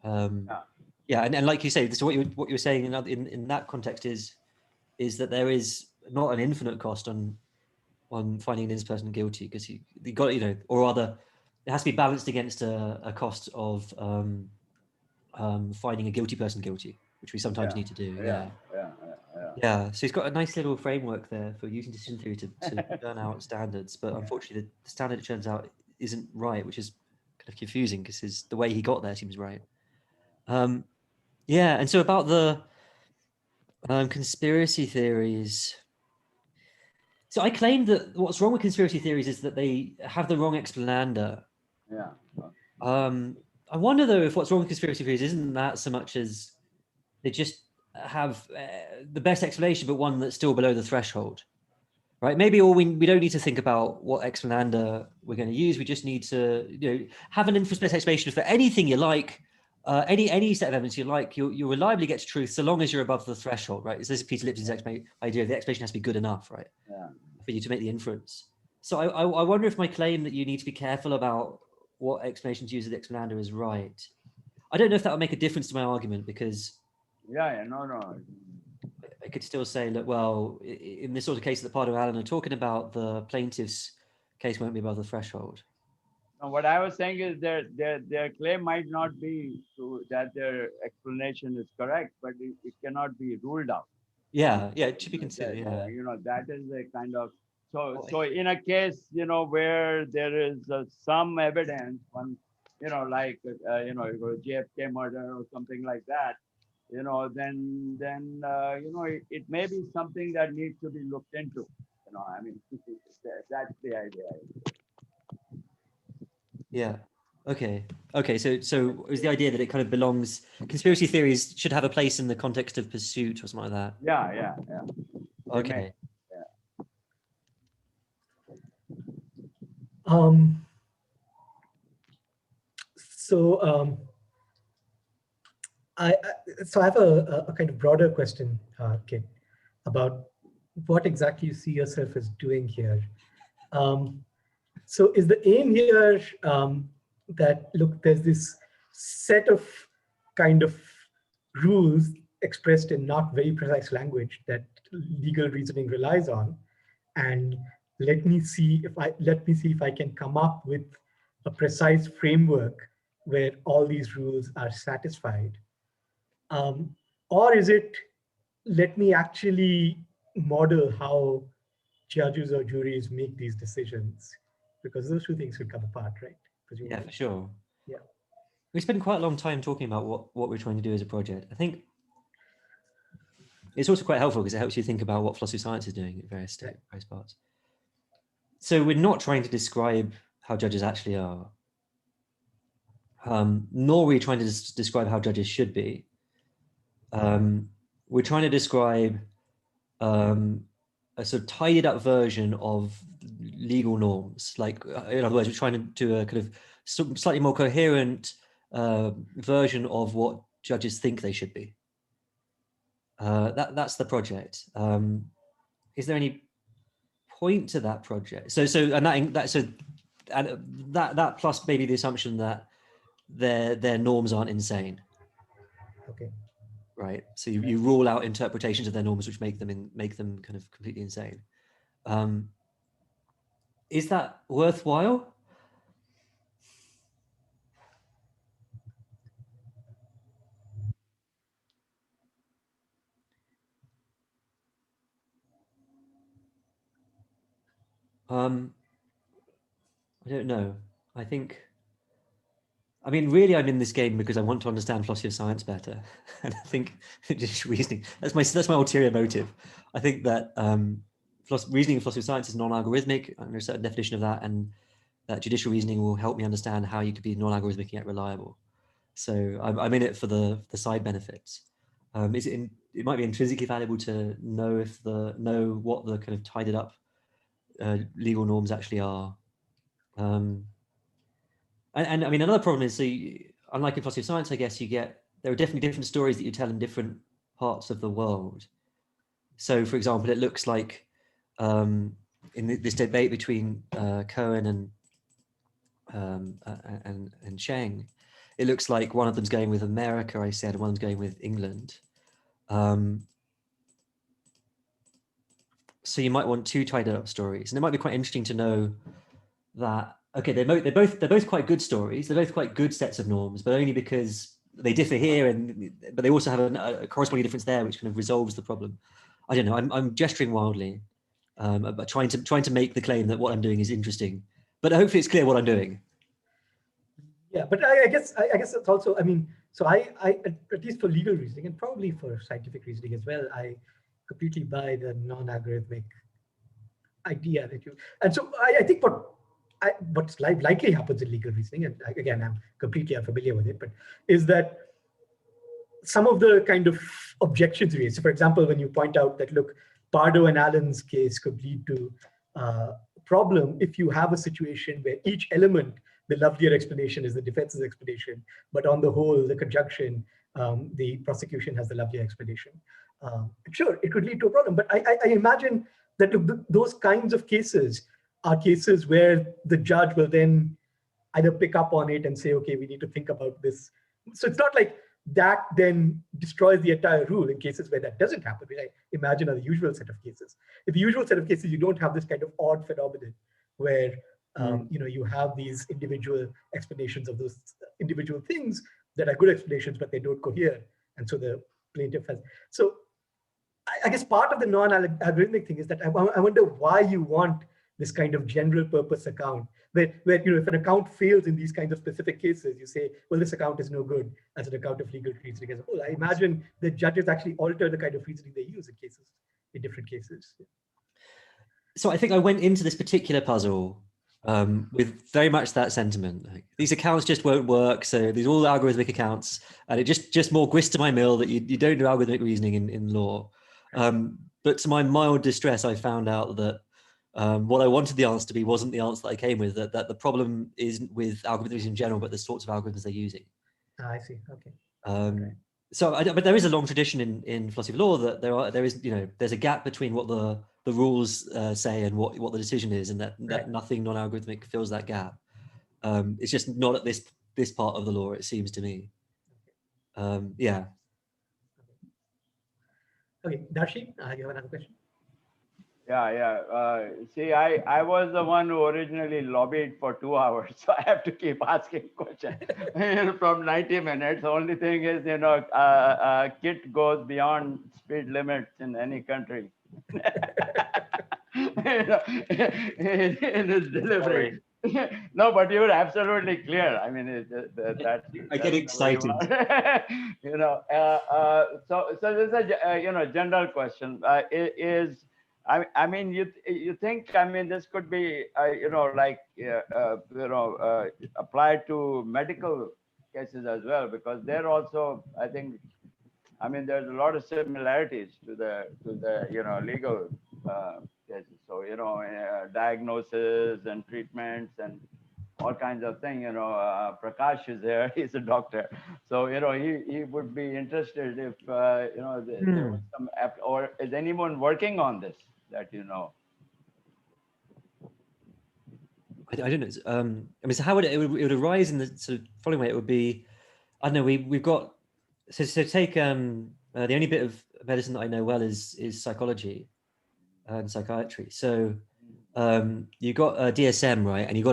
Yeah, and like you say, so what you're saying in that context is that there is not an infinite cost on finding an innocent person guilty, because you got, you know, or rather, it has to be balanced against a cost of finding a guilty person guilty, which we sometimes need to do. Yeah. So he's got a nice little framework there for using decision theory to turn out standards, but unfortunately, the standard, it turns out, isn't right, which is kind of confusing because the way he got there seems right. Yeah, and so about the conspiracy theories. So I claim that what's wrong with conspiracy theories is that they have the wrong explanander. Yeah. I wonder though if what's wrong with conspiracy theories isn't that so much as they just have the best explanation, but one that's still below the threshold, right? Maybe we don't need to think about what explanander we're going to use. We just need to, you know, have an inference-based explanation for anything you like. Any set of evidence you like, you'll reliably get to truth so long as you're above the threshold, right? So this is Peter Lipton's idea. The explanation has to be good enough, right? Yeah. For you to make the inference. So I wonder if my claim that you need to be careful about what explanations use as the explanander is right. I don't know if that would make a difference to my argument, because no. I could still say that, well, in this sort of case that Pardo and Allen are talking about, the plaintiff's case won't be above the threshold. No, what I was saying is their claim might not be that their explanation is correct, but it cannot be ruled out. Yeah, it should be considered. Yeah, you know, that is a kind of so in a case, you know, where there is some evidence, you know, like you know, JFK murder or something like that, you know, then you know, it may be something that needs to be looked into. You know, I mean, that's the idea. Yeah. Okay. So is the idea that it kind of belongs? Conspiracy theories should have a place in the context of pursuit or something like that. Yeah. Okay. So I have a kind of broader question, Kit, about what exactly you see yourself as doing here. So is the aim here that, look, there's this set of kind of rules expressed in not very precise language that legal reasoning relies on, and let me see if I can come up with a precise framework where all these rules are satisfied? Or is it, let me actually model how judges or juries make these decisions? Because those two things could come apart, right? Yeah, for sure. Yeah. We spent quite a long time talking about what we're trying to do as a project. I think it's also quite helpful because it helps you think about what philosophy of science is doing at various parts. So we're not trying to describe how judges actually are, nor are we trying to describe how judges should be. We're trying to describe a sort of tidied up version of legal norms. Like, in other words, we're trying to do a kind of slightly more coherent version of what judges think they should be. That's the project. Is there any point to that project? That plus maybe the assumption that their norms aren't insane. Okay. Right. So you rule out interpretations of their norms which make them kind of completely insane. Is that worthwhile? I don't know. I mean, really, I'm in this game because I want to understand philosophy of science better, and I think just reasoning. That's my ulterior motive. I think that reasoning in philosophy of science is non-algorithmic under a certain definition of that, and that judicial reasoning will help me understand how you could be non-algorithmic yet reliable. So I'm in it for the side benefits. It might be intrinsically valuable to know what the kind of tidied up legal norms actually are. And I mean, another problem is, unlike in philosophy of science, I guess there are definitely different stories that you tell in different parts of the world. So, for example, it looks like in this debate between Cohen and Sheng, it looks like one of them's going with America, I said, and one of them's going with England. So you might want two tied up stories, and it might be quite interesting to know that. Okay, they're both quite good stories. They're both quite good sets of norms, but only because they differ here, but they also have a corresponding difference there, which kind of resolves the problem. I don't know. I'm gesturing wildly, but trying to make the claim that what I'm doing is interesting. But hopefully, it's clear what I'm doing. Yeah, but I guess it's also. I mean, so I at least for legal reasoning and probably for scientific reasoning as well, I completely buy the non-algorithmic idea that you. And so I think what's likely happens in legal reasoning, and again, I'm completely unfamiliar with it, but is that some of the kind of objections raised. So for example, when you point out that, look, Pardo and Allen's case could lead to a problem if you have a situation where each element, the lovelier explanation is the defense's explanation, but on the whole, the conjunction, the prosecution has the lovelier explanation. Sure, it could lead to a problem, but I imagine that those kinds of cases are cases where the judge will then either pick up on it and say, okay, we need to think about this. So it's not like that then destroys the entire rule in cases where that doesn't happen, which I imagine are the usual set of cases. In the usual set of cases, you don't have this kind of odd phenomenon where you have these individual explanations of those individual things that are good explanations, but they don't cohere. And so the plaintiff has. So I guess part of the non-algorithmic thing is that I wonder why you want this kind of general purpose account where if an account fails in these kinds of specific cases, you say, well, this account is no good as an account of legal reasoning as a whole. I imagine the judges actually alter the kind of reasoning they use in different cases. So I think I went into this particular puzzle with very much that sentiment. Like, these accounts just won't work. So these are all algorithmic accounts, and it just more grist to my mill that you don't do algorithmic reasoning in law. But to my mild distress, I found out that what I wanted the answer to be wasn't the answer that I came with, that the problem isn't with algorithms in general, but the sorts of algorithms they're using. I see. Okay. But there is a long tradition in philosophy of law that there's a gap between what the rules say and what the decision is, and that nothing non-algorithmic fills that gap. It's just not at this part of the law, it seems to me. Yeah. Okay, Darshi, you have another question? See, I was the one who originally lobbied for 2 hours, so I have to keep asking questions from 90 minutes. The only thing is, KIT goes beyond speed limits in any country. In his delivery. No, but you're absolutely clear. I mean, I get excited. So this is a general question. I mean, you think, I mean, this could be, applied to medical cases as well, because they're also, I think, I mean, there's a lot of similarities to the legal cases. So, diagnosis and treatments and all kinds of things. Prakash is there; he's a doctor, so he would be interested if there was some or is anyone working on this that you know? I don't know. I mean, so how would it would arise in the sort of following way? It would be, I don't know. We've got so take the only bit of medicine that I know well is psychology and psychiatry. So you got a DSM, right? And you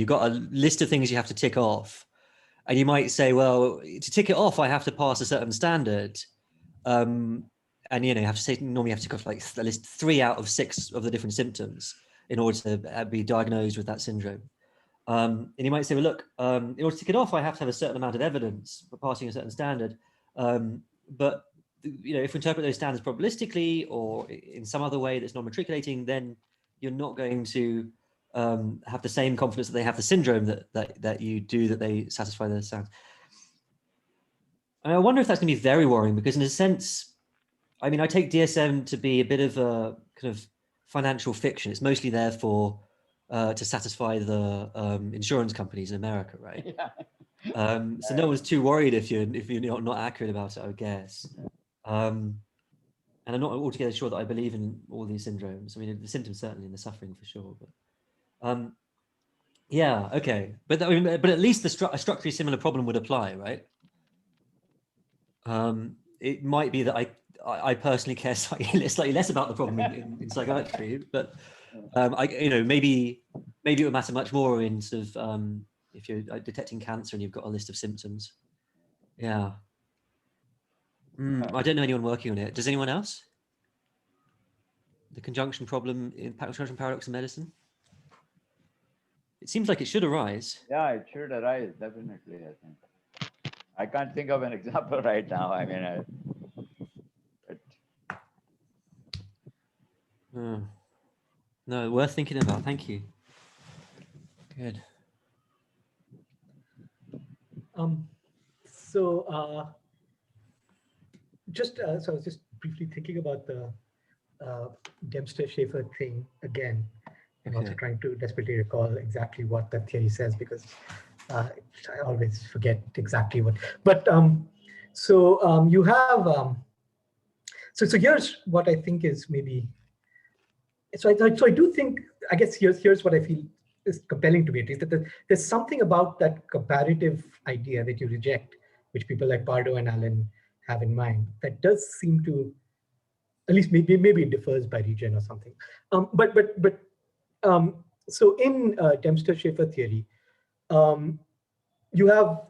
got a list of things you have to tick off, and you might say, well, to tick it off, I have to pass a certain standard, and you have to say normally you have to tick off like at least 3 out of 6 of the different symptoms in order to be diagnosed with that syndrome. And you might say, well, look, in order to tick it off, I have to have a certain amount of evidence for passing a certain standard. But if we interpret those standards probabilistically or in some other way that's non-matriculating, then you're not going to have the same confidence that they have the syndrome that you do that they satisfy their sounds. And I wonder if that's going to be very worrying, because in a sense, I mean, I take DSM to be a bit of a kind of financial fiction. It's mostly there for to satisfy the insurance companies in America, right? Yeah. So no one's too worried if you're not accurate about it, I guess. And I'm not altogether sure that I believe in all these syndromes. I mean, the symptoms certainly, and the suffering for sure. But yeah, okay. But at least a structurally similar problem would apply, right? It might be that I personally care slightly less about the problem in psychiatry, but maybe it would matter much more in sort of if you're detecting cancer and you've got a list of symptoms. Yeah. I don't know anyone working on it. Does anyone else? The conjunction problem in conjunction paradox in medicine? It seems like it should arise. Yeah, it should arise, definitely, I think. I can't think of an example right now. I mean, no, worth thinking about. Thank you. Good. So I was just briefly thinking about the Dempster-Schaeffer thing again, and also trying to desperately recall exactly what that theory says, because I always forget exactly what. But you have so here's what I think is maybe. So I do think, I guess here's what I feel is compelling to me, at least, that there's something about that comparative idea that you reject, which people like Pardo and Allen have in mind, that does seem to, at least maybe it differs by region or something. So in Dempster-Schaeffer theory, you have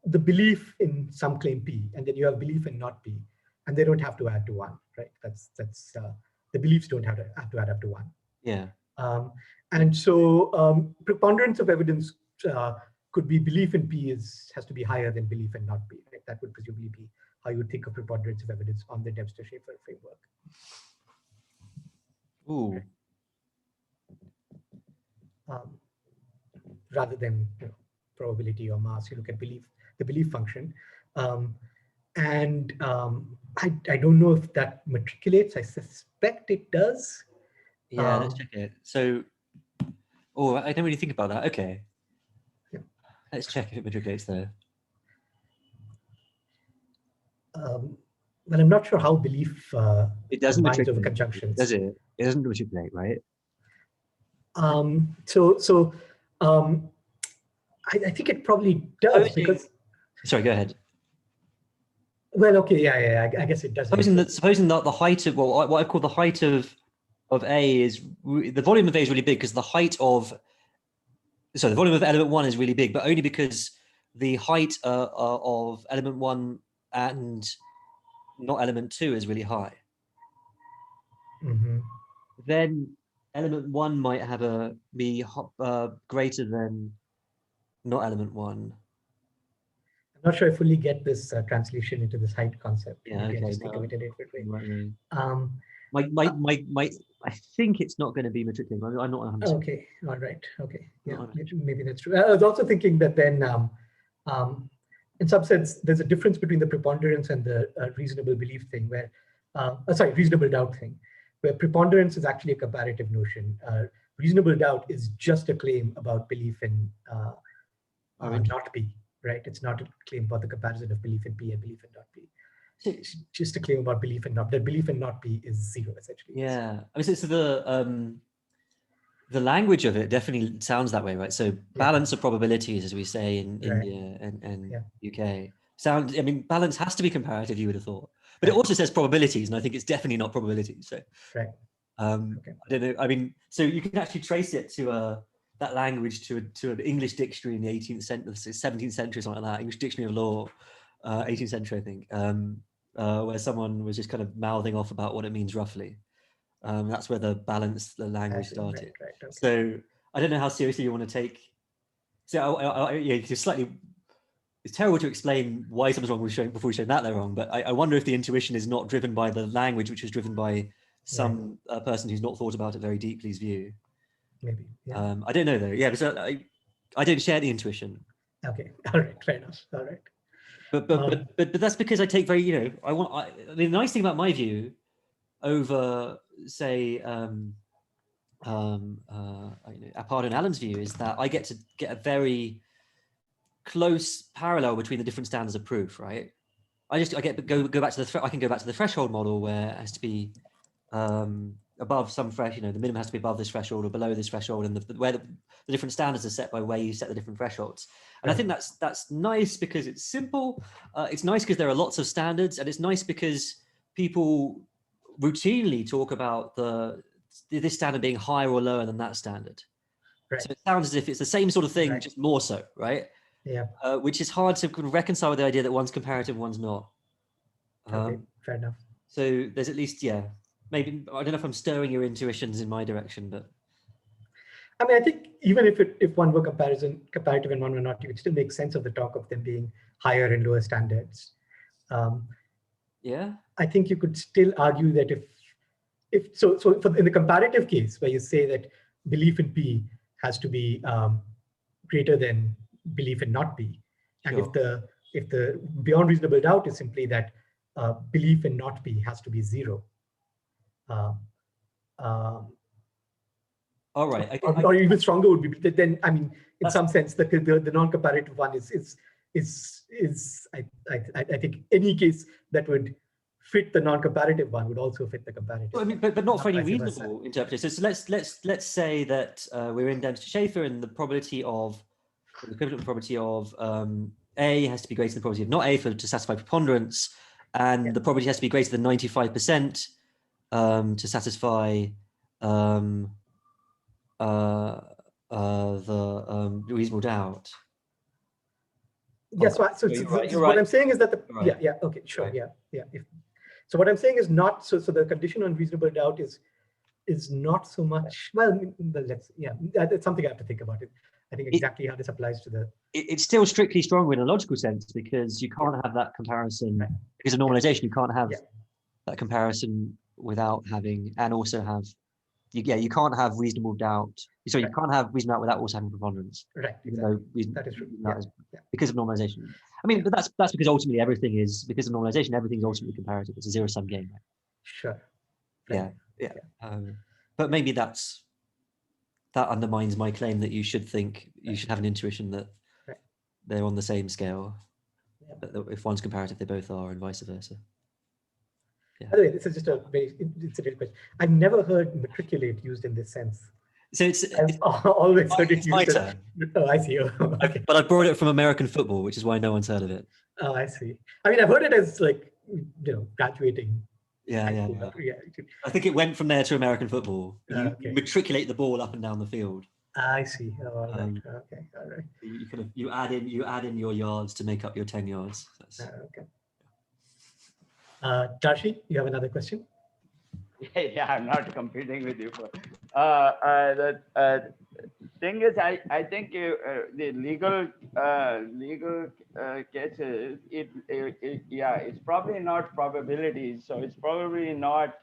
the belief in some claim P, and then you have belief in not P, and they don't have to add to 1, right? That's the beliefs don't have to add up to 1. Yeah. And so preponderance of evidence could be belief in P has to be higher than belief in not P, right? That would presumably be how you would think of preponderance of evidence on the Dempster-Schaeffer framework. Ooh. Rather than probability or mass, you look at the belief function. I don't know if that matriculates. I suspect it does. Yeah, let's check it. So, I didn't really think about that. Okay. Yeah. Let's check if it matriculates there. But I'm not sure how belief it doesn't matriculate over conjunctions. Does it? It doesn't matriculate, right? I think it probably does, because. Sorry, go ahead. Well, okay, yeah, I guess it does. Supposing that the height of what I call the height of of A is, the volume of A is really big because the height of, sorry, the volume of element 1 is really big, but only because the height of element 1 and not element 2 is really high. Mm-hmm. Then element 1 might have be greater than not element 1. I'm not sure I fully get this translation into this height concept. Yeah, Maybe okay, I just think of it in a different way. I think it's not going to be matriculating. I'm not 100%. Okay, all right, okay, yeah, maybe that's true. I was also thinking that then, in some sense, there's a difference between the preponderance and the reasonable belief thing, where, sorry, reasonable doubt thing, where preponderance is actually a comparative notion. Reasonable doubt is just a claim about belief in not P, right? It's not a claim about the comparison of belief in P and belief in not P. It's just a claim about belief in not, that belief in not P is 0, essentially. Yeah, I mean, so the language of it definitely sounds that way, right? So balance of probabilities, as we say in India and UK, sounds, I mean, balance has to be comparative, you would have thought. But it also says probabilities, and I think it's definitely not probabilities. So I don't know. I mean, so you can actually trace it to that language to an English dictionary in the 18th century, 17th century, something like that, English Dictionary of Law, 18th century, I think, where someone was just kind of mouthing off about what it means roughly. That's where the language started. Okay. So I don't know how seriously you want to take. So it's slightly, it's terrible to explain why something's wrong before we show that they're wrong. But I wonder if the intuition is not driven by the language, which is driven by some person who's not thought about it very deeply's view. Maybe. Yeah. I don't know though. Yeah, but I don't share the intuition. Okay. All right. Fair enough. All right. But that's because I take very, you know, I mean, the nice thing about my view over, say, Pardo and Allen's view is that I get to get a very close parallel between the different standards of proof, right? I can go back to the threshold model where it has to be above some the minimum has to be above this threshold or below this threshold, and where the different standards are set by where you set the different thresholds. And I think that's nice because it's simple. It's nice because there are lots of standards, and it's nice because people routinely talk about this standard being higher or lower than that standard. Right. So it sounds as if it's the same sort of thing, just more so, right? Yeah. Which is hard to reconcile with the idea that one's comparative, one's not. Okay, fair enough. So there's at least, maybe, I don't know if I'm stirring your intuitions in my direction, but. I mean, I think even if one were comparative and one were not, you could still make sense of the talk of them being higher and lower standards. I think you could still argue that in the comparative case where you say that belief in P has to be greater than belief in not P, and if the beyond reasonable doubt is simply that belief in not P has to be 0. All right. Or even stronger would be then. I mean, in some sense, the non-comparative one is I think any case that would fit the non-comparative one would also fit the comparative. Well, I mean, but not for any reasonable interpretation. So let's say that we're in Dempsey-Schaeffer, and the equivalent probability of A has to be greater than the probability of not A to satisfy preponderance, and the probability has to be greater than 95% to satisfy the reasonable doubt. Yes, what I'm saying is that okay, sure, so what I'm saying is not so the condition on reasonable doubt is not so much, well, it's something I have to think about it. I think exactly how this applies to the. It's still strictly stronger in a logical sense because you can't have that comparison because of normalization. You can't have that comparison without having, and also have, you can't have reasonable doubt. So you can't have reasonable doubt without also having preponderance. Right. That is true. Because of normalization. I mean, but that's because ultimately everything is, because of normalization, everything's ultimately comparative. It's a zero-sum game. Right? Sure. Yeah. But maybe that undermines my claim that you should have an intuition that they're on the same scale. That if one's comparative, they both are, and vice versa. By the way, this is just a very question. I've never heard matriculate used in this sense. So I've always heard it used. Oh, I see. Okay. But I borrowed it from American football, which is why no one's heard of it. Oh, I see. I mean, I've heard it as graduating. Yeah. I think it went from there to American football. You matriculate the ball up and down the field. I see. Oh, all right. Okay. All right. You add in your yards to make up your 10 yards. Okay. Darshi, you have another question? Yeah, I'm not competing with you. The thing is, I think the legal cases, it's probably not probabilities. So it's probably not,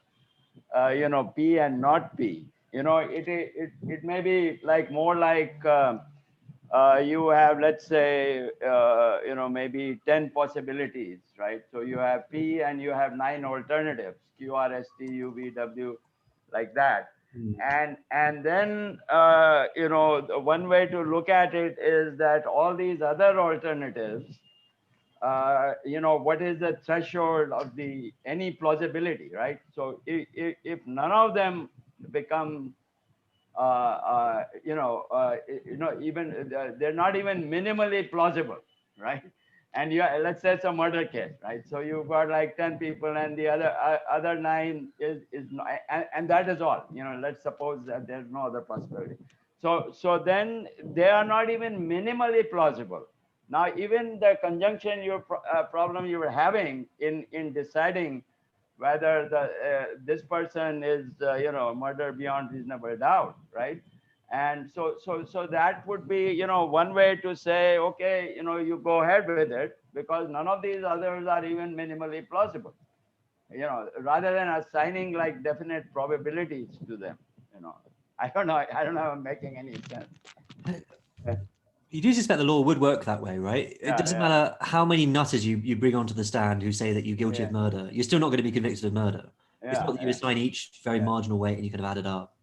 P and not P. It may be like more like you have, let's say, maybe 10 possibilities, right? So you have P and you have 9 alternatives, Q, R, S, T, U, V, W, like that. And then, one way to look at it is that all these other alternatives, what is the threshold of any plausibility, right? So if none of them become even they're not even minimally plausible, right? And let's say it's a murder case, right? So you've got like 10 people, and the other 9 is not, and that is all. Let's suppose that there's no other possibility. So then they are not even minimally plausible. Now, even the conjunction problem you were having in deciding whether this person is murder beyond reasonable doubt, right? And so that would be one way to say, okay, you go ahead with it, because none of these others are even minimally plausible, rather than assigning like definite probabilities to them. I don't know if I'm making any sense. You do suspect the law would work that way, right? It doesn't matter how many nutters you bring onto the stand who say that you're guilty of murder. You're still not going to be convicted of murder. It's not that you assign each very marginal weight and you kind of add it up.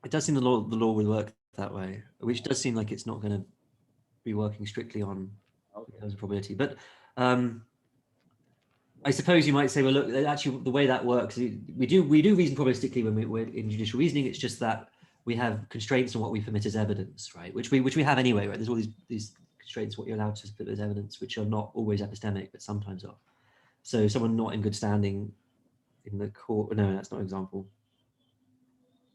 It does seem the law would work that way, which does seem like it's not going to be working strictly on terms of probability. But I suppose you might say, well, look, actually, the way that works, we do reason probabilistically when we're in judicial reasoning. It's just that we have constraints on what we permit as evidence, right? Which we have anyway, right? There's all these constraints what you're allowed to put as evidence, which are not always epistemic, but sometimes are. So someone not in good standing in the court, no, that's not an example.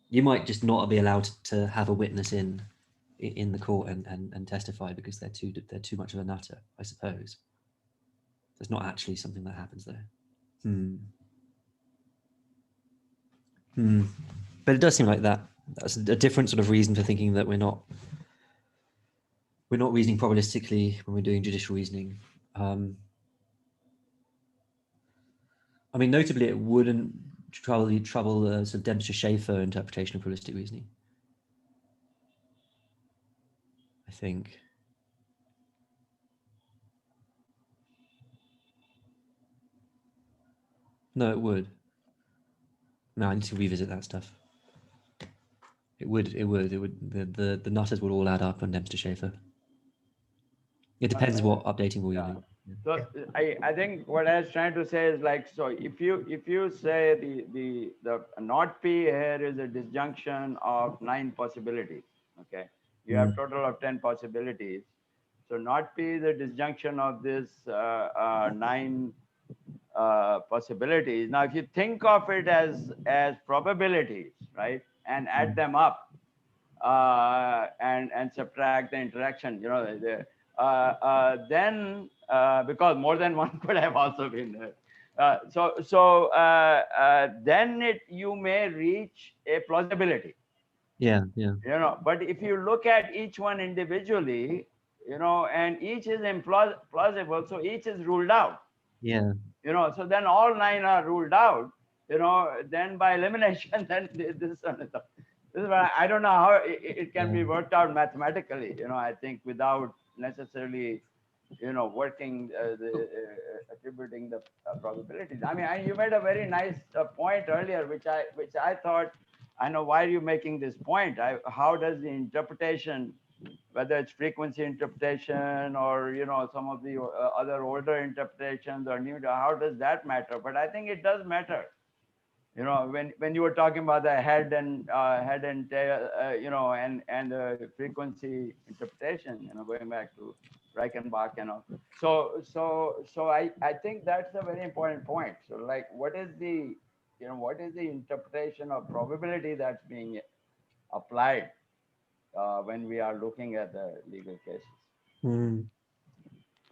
You might just not be allowed to have a witness in the court and testify because they're too much of a nutter, I suppose. It's not actually something that happens there. But it does seem like that. That's a different sort of reason for thinking that we're not reasoning probabilistically when we're doing judicial reasoning. I mean, notably, it wouldn't trouble the sort of Dempster-Schaeffer interpretation of probabilistic reasoning, I think. No, it would. No, I need to revisit that stuff. It would. The nutters would all add up on Dempster-Schaeffer. It depends what updating rule you're doing. So I think what I was trying to say is like, so if you say the not P here is a disjunction of 9 possibilities, okay? You have total of 10 possibilities. So not P is a disjunction of this 9 possibilities. Now, if you think of it as probabilities, right, and add them up and subtract the interaction, then because more than one could have also been there. Then you may reach a plausibility. Yeah. But if you look at each one individually, and each is implausible, so each is ruled out. Yeah. So then all 9 are ruled out. Then by elimination, then this is why I don't know how it can be worked out mathematically. I think without necessarily, working attributing the probabilities. I mean, you made a very nice point earlier, which I thought, I know why are you making this point. How does the interpretation, whether it's frequency interpretation or some of the other older interpretations or new, how does that matter? But I think it does matter. When you were talking about the head and tail, and the frequency interpretation, going back to Reichenbach, So I think that's a very important point. So like, what is the interpretation of probability that's being applied when we are looking at the legal cases?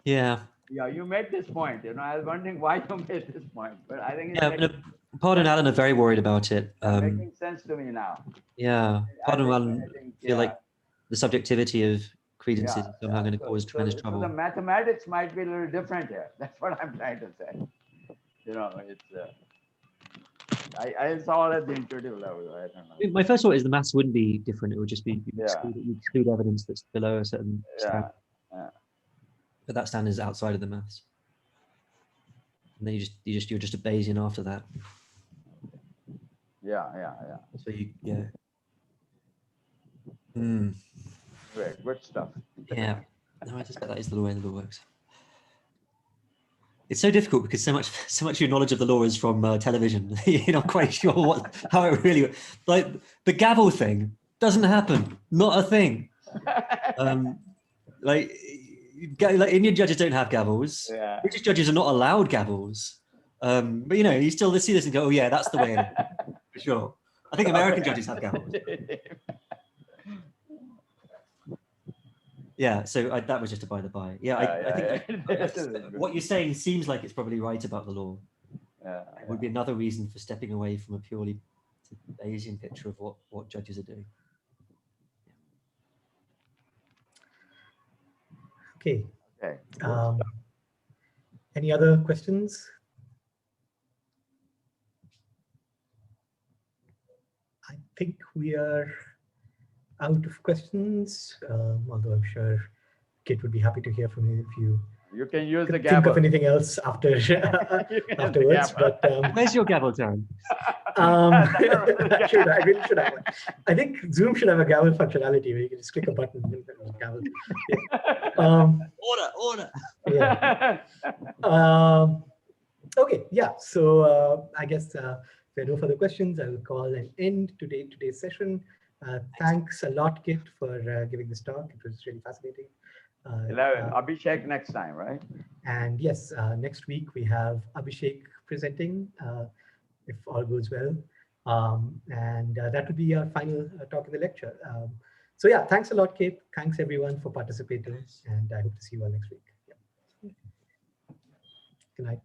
Yeah. Yeah, you made this point. I was wondering why you made this point, but I think it's Pardo and Allen are very worried about it. Making sense to me now. Yeah, Pardo and Allen feel like the subjectivity of credences is somehow going to cause tremendous trouble. So the mathematics might be a little different here. That's what I'm trying to say. It's I saw it at the intuitive level. I don't know. My first thought is the maths wouldn't be different. It would just be you exclude evidence that's below a certain standard. But that standard is outside of the maths. And then you're just a Bayesian after that. Yeah. So Great, good stuff. Yeah. No, I suspect that is the way the law works. It's so difficult because so much of your knowledge of the law is from television. You're not quite sure how it really works. Like the gavel thing doesn't happen. Not a thing. Like Indian judges don't have gavels. Yeah. British judges are not allowed gavels. But you still see this and go, oh yeah, that's the way it is. For sure. I think American judges have gavels. Yeah, so that was just a by the by. Yeah, I think what you're saying seems like it's probably right about the law. It would be another reason for stepping away from a purely Bayesian picture of what judges are doing. Okay. Okay. Any other questions? I think we are out of questions, although I'm sure Kit would be happy to hear from you if you can use the think gavel. of anything else afterwards. But where's your gavel, Darren? I really should have one. I think Zoom should have a gavel functionality where you can just click a button and gavel. Yeah. Order. Yeah. Okay. Yeah. So I guess if there are no further questions, I will call an end to today's session. Thanks a lot, Kit, for giving this talk. It was really fascinating. Abhishek next time, right? And yes, next week we have Abhishek presenting, if all goes well. And that will be our final talk in the lecture. So yeah, thanks a lot, Kate. Thanks everyone for participating. And I hope to see you all next week. Yeah. Good night.